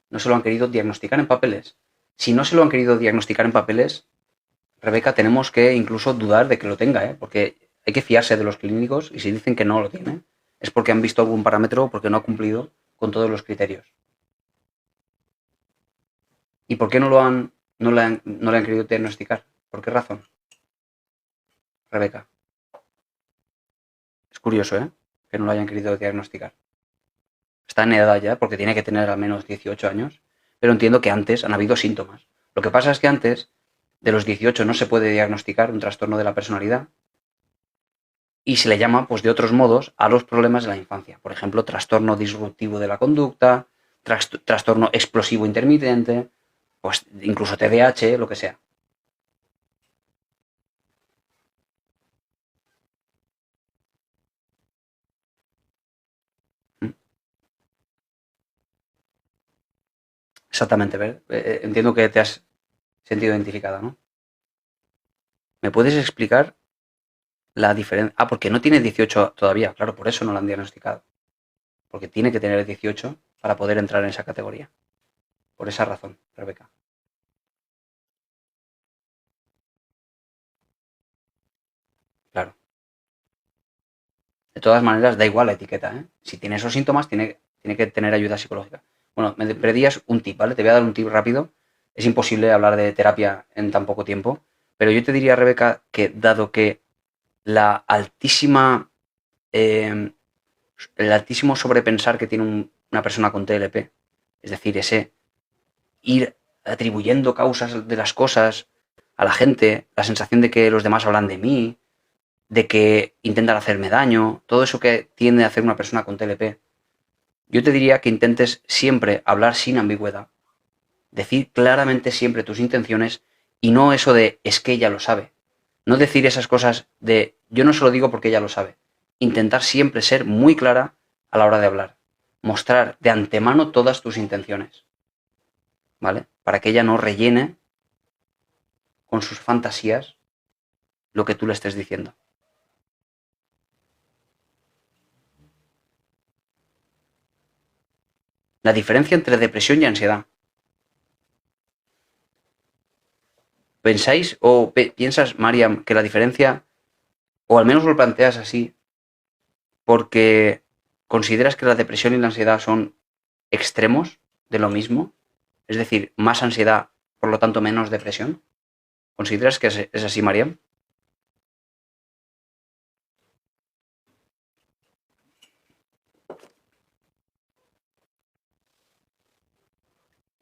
no se lo han querido diagnosticar en papeles. Si no se lo han querido diagnosticar en papeles, Rebeca, tenemos que incluso dudar de que lo tenga, porque hay que fiarse de los clínicos y si dicen que no lo tiene, es porque han visto algún parámetro o porque no ha cumplido con todos los criterios. ¿Y por qué no le han querido diagnosticar? ¿Por qué razón? Rebeca. Es curioso, que no lo hayan querido diagnosticar. Está en edad ya, porque tiene que tener al menos 18 años, pero entiendo que antes han habido síntomas. Lo que pasa es que antes de los 18 no se puede diagnosticar un trastorno de la personalidad y se le llama, pues de otros modos, a los problemas de la infancia. Por ejemplo, trastorno disruptivo de la conducta, trastorno explosivo intermitente, pues incluso TDAH, lo que sea. Exactamente, ¿ver? Entiendo que te has sentido identificada, ¿no? ¿Me puedes explicar la diferencia? Ah, porque no tiene 18 todavía, claro, por eso no la han diagnosticado. Porque tiene que tener 18 para poder entrar en esa categoría. Por esa razón, Rebeca. Claro. De todas maneras, da igual la etiqueta, ¿eh? Si tiene esos síntomas, tiene que tener ayuda psicológica. Bueno, me pedías un tip, ¿vale? Te voy a dar un tip rápido. Es imposible hablar de terapia en tan poco tiempo, pero yo te diría, Rebeca, que dado que la altísima, el altísimo sobrepensar que tiene una persona con TLP, es decir, ese ir atribuyendo causas de las cosas a la gente, la sensación de que los demás hablan de mí, de que intentan hacerme daño, todo eso que tiende a hacer una persona con TLP, yo te diría que intentes siempre hablar sin ambigüedad, decir claramente siempre tus intenciones y no eso de es que ella lo sabe. No decir esas cosas de yo no se lo digo porque ella lo sabe. Intentar siempre ser muy clara a la hora de hablar. Mostrar de antemano todas tus intenciones. ¿Vale? Para que ella no rellene con sus fantasías lo que tú le estés diciendo. La diferencia entre depresión y ansiedad. ¿Pensáis o piensas, Mariam, que la diferencia, o al menos lo planteas así, porque consideras que la depresión y la ansiedad son extremos de lo mismo? Es decir, más ansiedad, por lo tanto menos depresión. ¿Consideras que es así, Mariam?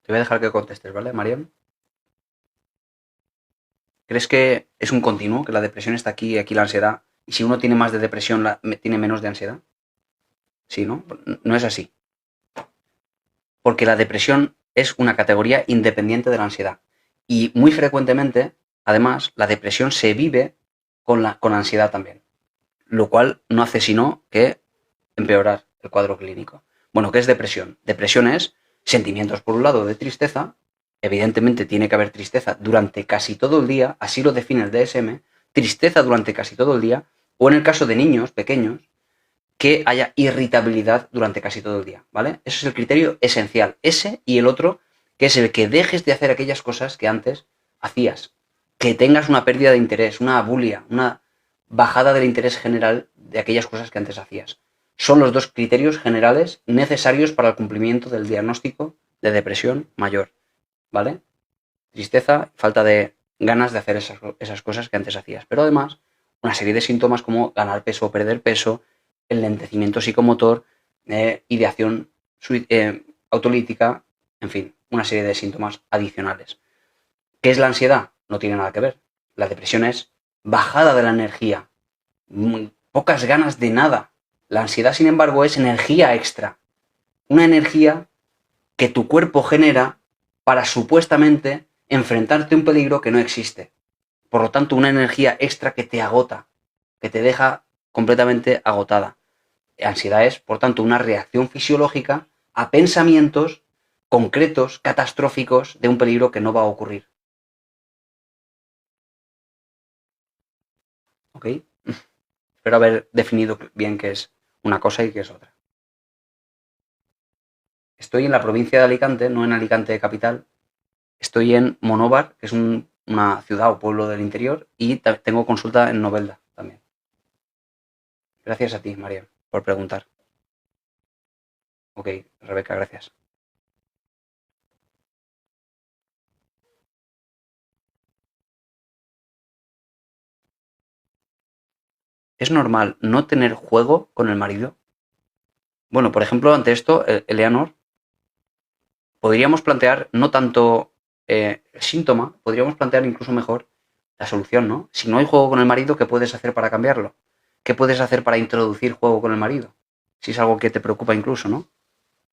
Te voy a dejar que contestes, ¿vale, Mariam? ¿Crees que es un continuo, que la depresión está aquí y aquí la ansiedad? Y si uno tiene más de depresión, tiene menos de ansiedad. Sí, ¿no? No es así. Porque la depresión es una categoría independiente de la ansiedad. Y muy frecuentemente, además, la depresión se vive con ansiedad también. Lo cual no hace sino que empeorar el cuadro clínico. Bueno, ¿qué es depresión? Depresión es sentimientos, por un lado, de tristeza. Evidentemente tiene que haber tristeza durante casi todo el día, así lo define el DSM, tristeza durante casi todo el día, o en el caso de niños pequeños, que haya irritabilidad durante casi todo el día, ¿vale? Eso es el criterio esencial. Ese y el otro, que es el que dejes de hacer aquellas cosas que antes hacías. Que tengas una pérdida de interés, una abulia, una bajada del interés general de aquellas cosas que antes hacías. Son los dos criterios generales necesarios para el cumplimiento del diagnóstico de depresión mayor, ¿vale? Tristeza, falta de ganas de hacer esas cosas que antes hacías. Pero además, una serie de síntomas como ganar peso o perder peso, el lentecimiento psicomotor, ideación autolítica, en fin, una serie de síntomas adicionales. ¿Qué es la ansiedad? No tiene nada que ver. La depresión es bajada de la energía, pocas ganas de nada. La ansiedad, sin embargo, es energía extra. Una energía que tu cuerpo genera para supuestamente enfrentarte a un peligro que no existe. Por lo tanto, una energía extra que te agota, que te deja completamente agotada. Ansiedad es, por tanto, una reacción fisiológica a pensamientos concretos, catastróficos, de un peligro que no va a ocurrir. ¿Ok? Espero haber definido bien qué es una cosa y qué es otra. Estoy en la provincia de Alicante, no en Alicante capital. Estoy en Monóvar, que es una ciudad o pueblo del interior, y tengo consulta en Novelda también. Gracias a ti, María, por preguntar. Ok, Rebeca, gracias. ¿Es normal no tener juego con el marido? Bueno, por ejemplo, ante esto, Eleanor, podríamos plantear no tanto el síntoma, podríamos plantear incluso mejor la solución, ¿no? Si no hay juego con el marido, ¿qué puedes hacer para cambiarlo? ¿Qué puedes hacer para introducir juego con el marido? Si es algo que te preocupa incluso, ¿no?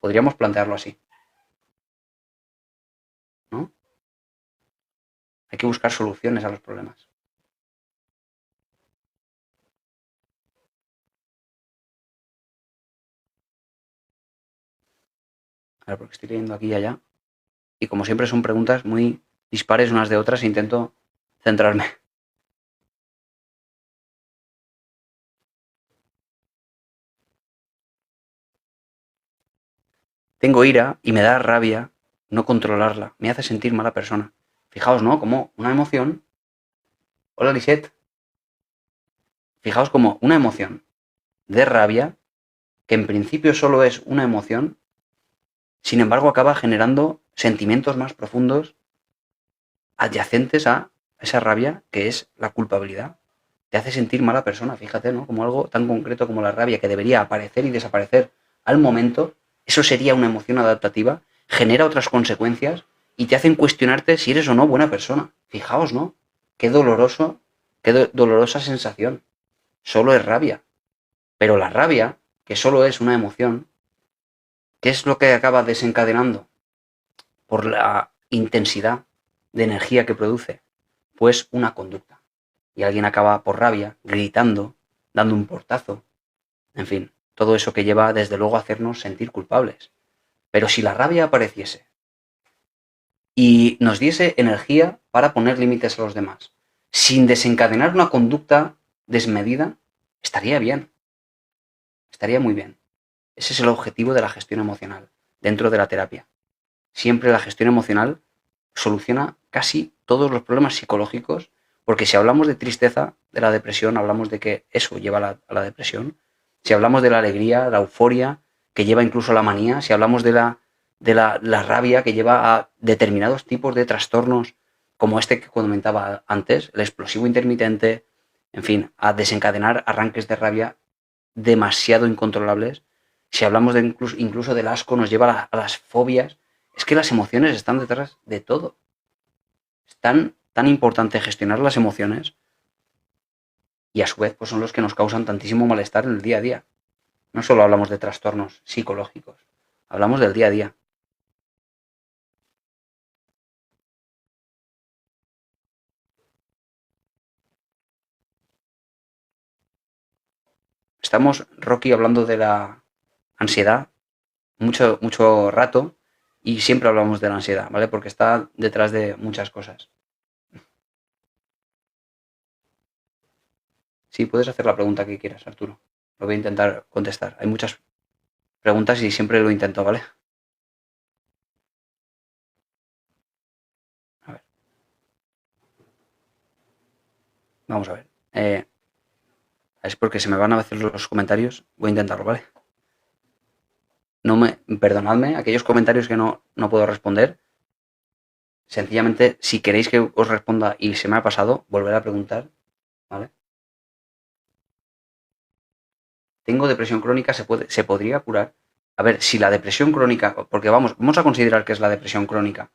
Podríamos plantearlo así, ¿no? Hay que buscar soluciones a los problemas. A ver, porque estoy leyendo aquí y allá. Y como siempre son preguntas muy dispares unas de otras e intento centrarme. Tengo ira y me da rabia no controlarla. Me hace sentir mala persona. Fijaos, ¿no? Como una emoción. Hola, Lisette. Fijaos como una emoción de rabia, que en principio solo es una emoción, sin embargo acaba generando sentimientos más profundos adyacentes a esa rabia que es la culpabilidad. Te hace sentir mala persona, fíjate, ¿no? Como algo tan concreto como la rabia, que debería aparecer y desaparecer al momento, eso sería una emoción adaptativa, genera otras consecuencias y te hacen cuestionarte si eres o no buena persona. Fijaos, ¿no? Qué doloroso, dolorosa sensación. Solo es rabia. Pero la rabia, que solo es una emoción, ¿qué es lo que acaba desencadenando? Por la intensidad de energía que produce, pues una conducta. Y alguien acaba por rabia, gritando, dando un portazo, en fin, todo eso que lleva desde luego a hacernos sentir culpables. Pero si la rabia apareciese y nos diese energía para poner límites a los demás, sin desencadenar una conducta desmedida, estaría bien, estaría muy bien. Ese es el objetivo de la gestión emocional dentro de la terapia. Siempre la gestión emocional soluciona casi todos los problemas psicológicos, porque si hablamos de tristeza, de la depresión, hablamos de que eso lleva a la depresión. Si hablamos de la alegría, la euforia, que lleva incluso a la manía, si hablamos de la rabia, que lleva a determinados tipos de trastornos, como este que comentaba antes, el explosivo intermitente, en fin, a desencadenar arranques de rabia demasiado incontrolables. Si hablamos de incluso del asco, nos lleva a las fobias. Es que las emociones están detrás de todo. Es tan importante gestionar las emociones y a su vez pues son los que nos causan tantísimo malestar en el día a día. No solo hablamos de trastornos psicológicos, hablamos del día a día. Estamos, Rocky, hablando de la ansiedad mucho rato y siempre hablamos de la ansiedad, ¿vale? Porque está detrás de muchas cosas. Sí, puedes hacer la pregunta que quieras, Arturo. Lo voy a intentar contestar. Hay muchas preguntas y siempre lo intento, ¿vale? A ver, vamos a ver. Es porque se me van a hacer los comentarios. Voy a intentarlo, ¿vale? Perdonadme, aquellos comentarios que no puedo responder. Sencillamente, si queréis que os responda y se me ha pasado, volver a preguntar, ¿vale? Tengo depresión crónica, ¿se podría curar? A ver, si la depresión crónica, porque vamos a considerar que es la depresión crónica.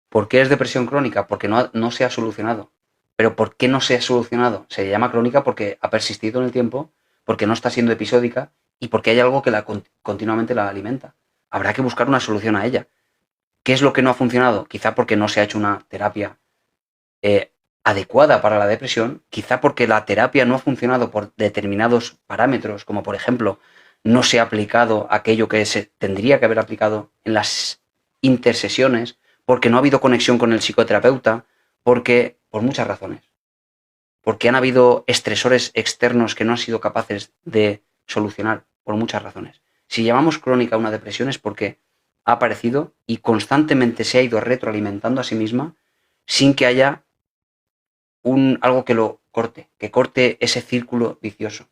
¿Por qué es depresión crónica? Porque no se ha solucionado. Pero ¿por qué no se ha solucionado? Se llama crónica porque ha persistido en el tiempo, porque no está siendo episódica y porque hay algo que continuamente la alimenta. Habrá que buscar una solución a ella. ¿Qué es lo que no ha funcionado? Quizá porque no se ha hecho una terapia adecuada para la depresión, quizá porque la terapia no ha funcionado por determinados parámetros, como por ejemplo no se ha aplicado aquello que se tendría que haber aplicado en las intersesiones, porque no ha habido conexión con el psicoterapeuta, porque por muchas razones. Porque han habido estresores externos que no han sido capaces de solucionar, por muchas razones. Si llamamos crónica una depresión es porque ha aparecido y constantemente se ha ido retroalimentando a sí misma sin que haya algo que lo corte, que corte ese círculo vicioso.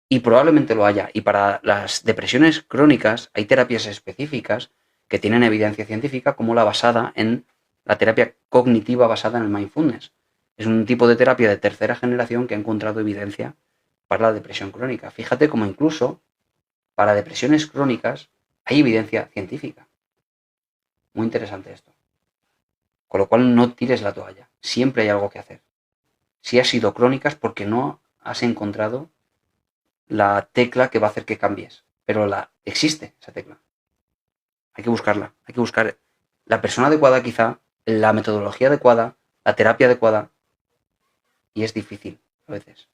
Y probablemente lo haya. Y para las depresiones crónicas hay terapias específicas que tienen evidencia científica, como la basada en la terapia cognitiva basada en el mindfulness. Es un tipo de terapia de tercera generación que ha encontrado evidencia para la depresión crónica. Fíjate cómo incluso para depresiones crónicas hay evidencia científica. Muy interesante esto. Con lo cual no tires la toalla. Siempre hay algo que hacer. Si has sido crónicas porque no has encontrado la tecla que va a hacer que cambies. Pero existe esa tecla. Hay que buscarla. Hay que buscar la persona adecuada quizá, la metodología adecuada, la terapia adecuada. Y es difícil a veces.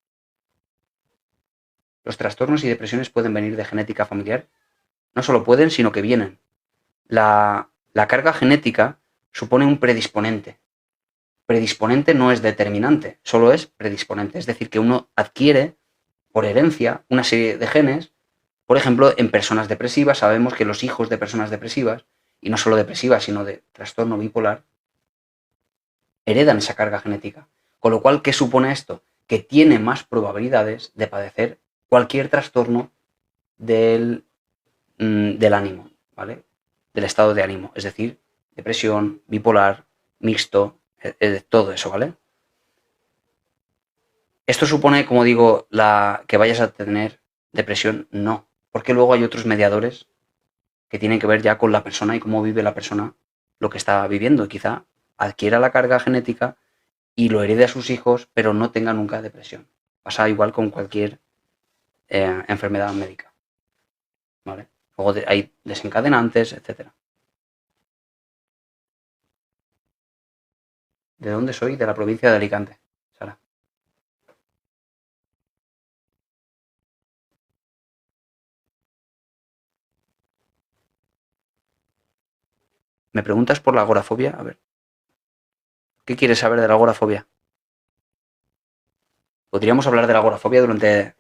Los trastornos y depresiones pueden venir de genética familiar. No solo pueden, sino que vienen. La carga genética supone un predisponente. Predisponente no es determinante, solo es predisponente. Es decir, que uno adquiere por herencia una serie de genes. Por ejemplo, en personas depresivas sabemos que los hijos de personas depresivas, y no solo depresivas, sino de trastorno bipolar, heredan esa carga genética. Con lo cual, ¿qué supone esto? Que tiene más probabilidades de padecer cualquier trastorno del ánimo, ¿vale? Del estado de ánimo, es decir, depresión, bipolar, mixto, todo eso, ¿vale? ¿Esto supone, como digo, que vayas a tener depresión? No, porque luego hay otros mediadores que tienen que ver ya con la persona y cómo vive la persona lo que está viviendo. Quizá adquiera la carga genética y lo herede a sus hijos, pero no tenga nunca depresión. Pasa igual con cualquier enfermedad médica, ¿vale? Luego hay desencadenantes, etc. ¿De dónde soy? De la provincia de Alicante, Sara. ¿Me preguntas por la agorafobia? A ver. ¿Qué quieres saber de la agorafobia? Podríamos hablar de la agorafobia durante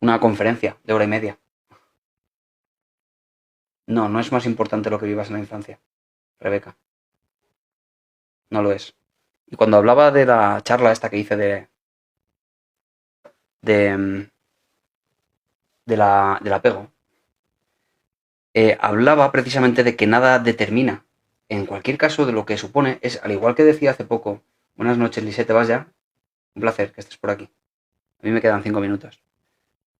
una conferencia de hora y media. No, no es más importante lo que vivas en la infancia, Rebeca. No lo es. Y cuando hablaba de la charla esta que hice del apego, hablaba precisamente de que nada determina. En cualquier caso, de lo que supone es, al igual que decía hace poco, buenas noches, Lisette, ¿te vas ya? Un placer que estés por aquí. A mí me quedan 5 minutos.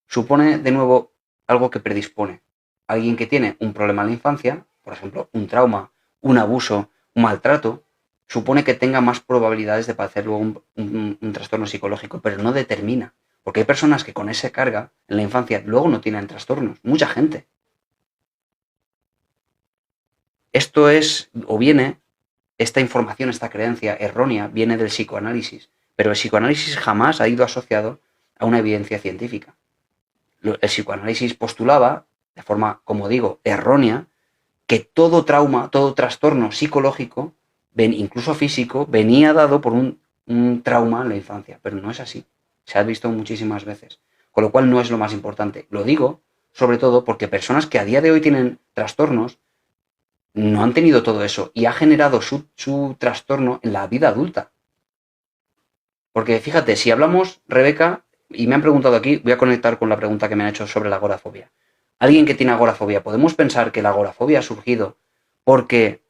Supone, de nuevo, algo que predispone. Alguien que tiene un problema en la infancia, por ejemplo, un trauma, un abuso, un maltrato, supone que tenga más probabilidades de padecer luego un trastorno psicológico, pero no determina. Porque hay personas que con esa carga en la infancia luego no tienen trastornos. Mucha gente. Esto es, o viene, esta información, esta creencia errónea, viene del psicoanálisis. Pero el psicoanálisis jamás ha ido asociado a una evidencia científica. El psicoanálisis postulaba, de forma, como digo, errónea, que todo trauma, todo trastorno psicológico, incluso físico, venía dado por un trauma en la infancia. Pero no es así. Se ha visto muchísimas veces. Con lo cual no es lo más importante. Lo digo, sobre todo, porque personas que a día de hoy tienen trastornos no han tenido todo eso y ha generado su trastorno en la vida adulta. Porque fíjate, si hablamos, Rebeca, y me han preguntado aquí, voy a conectar con la pregunta que me han hecho sobre la agorafobia. Alguien que tiene agorafobia, ¿podemos pensar que la agorafobia ha surgido porque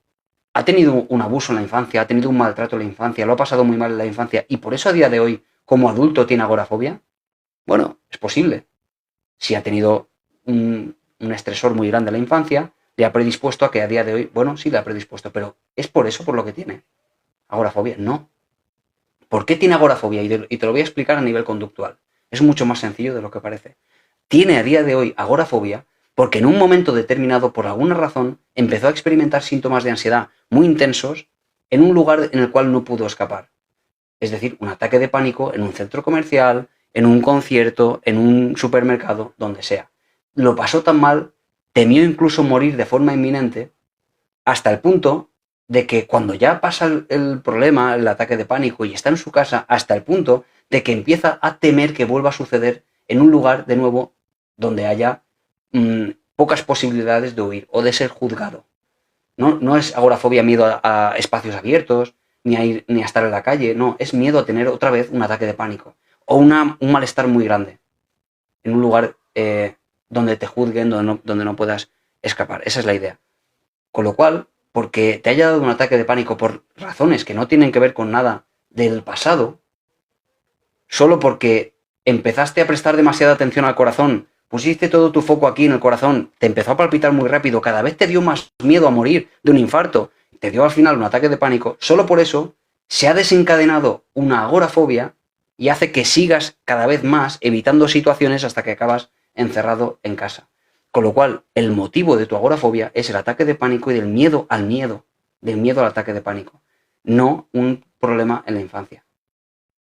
ha tenido un abuso en la infancia, ha tenido un maltrato en la infancia, lo ha pasado muy mal en la infancia y por eso a día de hoy, como adulto, tiene agorafobia? Bueno, es posible. Si ha tenido un estresor muy grande en la infancia, le ha predispuesto a que a día de hoy, bueno, sí le ha predispuesto, pero ¿es por eso por lo que tiene agorafobia? No. ¿Por qué tiene agorafobia? Y te lo voy a explicar a nivel conductual. Es mucho más sencillo de lo que parece. Tiene a día de hoy agorafobia porque en un momento determinado, por alguna razón, empezó a experimentar síntomas de ansiedad muy intensos en un lugar en el cual no pudo escapar. Es decir, un ataque de pánico en un centro comercial, en un concierto, en un supermercado, donde sea. Lo pasó tan mal, temió incluso morir de forma inminente, hasta el punto de que cuando ya pasa el problema, el ataque de pánico, y está en su casa, hasta el punto de que empieza a temer que vuelva a suceder en un lugar, de nuevo, donde haya pocas posibilidades de huir o de ser juzgado. No es agorafobia miedo a espacios abiertos, ni a estar en la calle, no, es miedo a tener otra vez un ataque de pánico o un malestar muy grande en un lugar donde te juzguen, donde no puedas escapar. Esa es la idea. Con lo cual, porque te haya dado un ataque de pánico por razones que no tienen que ver con nada del pasado, solo porque empezaste a prestar demasiada atención al corazón, pusiste todo tu foco aquí en el corazón, te empezó a palpitar muy rápido, cada vez te dio más miedo a morir de un infarto, te dio al final un ataque de pánico, solo por eso se ha desencadenado una agorafobia y hace que sigas cada vez más evitando situaciones hasta que acabas encerrado en casa. Con lo cual, el motivo de tu agorafobia es el ataque de pánico y del miedo, del miedo al ataque de pánico, no un problema en la infancia.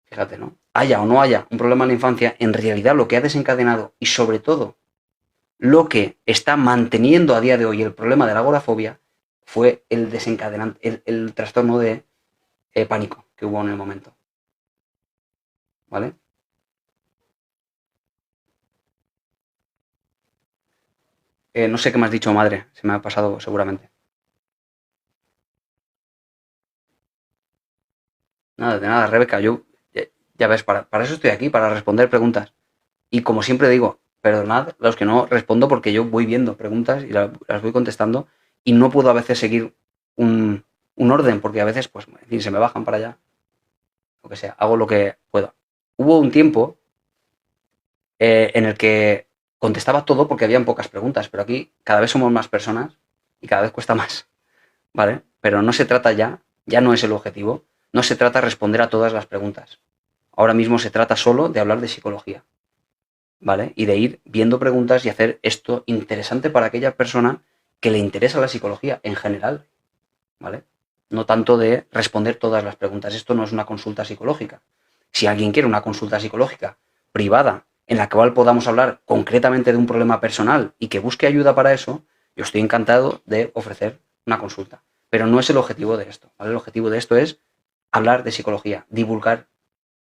Fíjate, ¿no? Haya o no haya un problema en la infancia, en realidad lo que ha desencadenado y sobre todo lo que está manteniendo a día de hoy el problema de la agorafobia fue el desencadenante, el trastorno de pánico que hubo en el momento. ¿Vale? No sé qué me has dicho, madre, se me ha pasado seguramente. Nada, de nada, Rebeca, ya ves, para eso estoy aquí, para responder preguntas. Y como siempre digo, perdonad los que no respondo porque yo voy viendo preguntas y las voy contestando y no puedo a veces seguir un orden porque a veces, pues, en fin, se me bajan para allá, lo que sea, hago lo que puedo. Hubo un tiempo en el que contestaba todo porque habían pocas preguntas, pero aquí cada vez somos más personas y cada vez cuesta más, ¿vale? Pero no se trata ya no es el objetivo, no se trata de responder a todas las preguntas. Ahora mismo se trata solo de hablar de psicología. ¿Vale? Y de ir viendo preguntas y hacer esto interesante para aquella persona que le interesa la psicología en general, ¿vale? No tanto de responder todas las preguntas. Esto no es una consulta psicológica. Si alguien quiere una consulta psicológica privada en la cual podamos hablar concretamente de un problema personal y que busque ayuda para eso, yo estoy encantado de ofrecer una consulta. Pero no es el objetivo de esto, ¿vale? El objetivo de esto es hablar de psicología, divulgar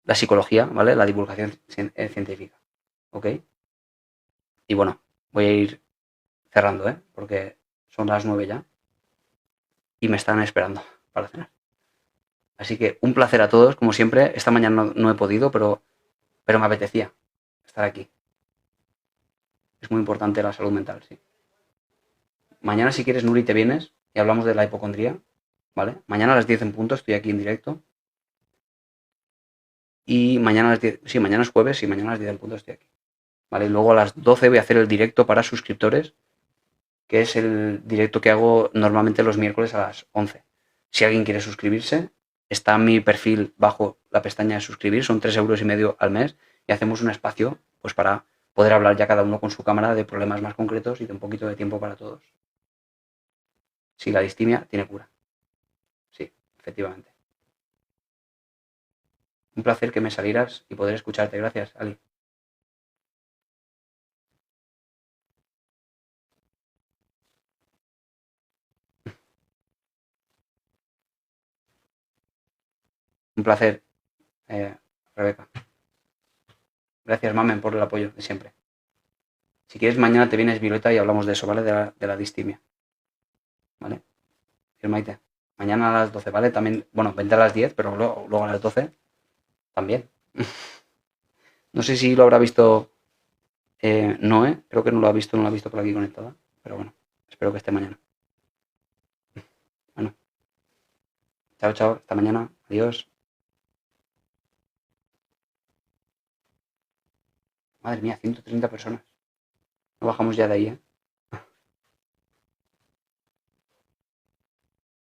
la psicología, ¿vale? La divulgación científica. ¿Ok? Y bueno, voy a ir cerrando, ¿eh? Porque son las 9 ya y me están esperando para cenar. Así que un placer a todos, como siempre. Esta mañana no he podido, pero me apetecía estar aquí. Es muy importante la salud mental, sí. Mañana, si quieres, Nuri, te vienes y hablamos de la hipocondría, ¿vale? Mañana a las 10 en punto estoy aquí en directo. Y mañana a las 10, sí, mañana es jueves y mañana a las 10 en punto estoy aquí. ¿Vale? Y luego a las 12 voy a hacer el directo para suscriptores, que es el directo que hago normalmente los miércoles a las 11. Si alguien quiere suscribirse, está mi perfil bajo la pestaña de suscribir, son 3,5 € al mes y hacemos un espacio pues para poder hablar ya cada uno con su cámara de problemas más concretos y de un poquito de tiempo para todos. Sí, la distimia tiene cura. Sí, efectivamente. Un placer que me salieras y poder escucharte. Gracias, Ali. Un placer, Rebeca. Gracias, Mamen, por el apoyo de siempre. Si quieres, mañana te vienes, Violeta, y hablamos de eso, ¿vale? De la distimia. ¿Vale? Maite. Mañana a las 12, ¿vale? También, bueno, vente a las 10, pero luego a las 12 también. No sé si lo habrá visto Noé, creo que no lo ha visto, no lo ha visto por aquí conectada, pero bueno, espero que esté mañana. Bueno, chao, chao, hasta mañana, adiós. Madre mía, 130 personas. No bajamos ya de ahí, ¿eh?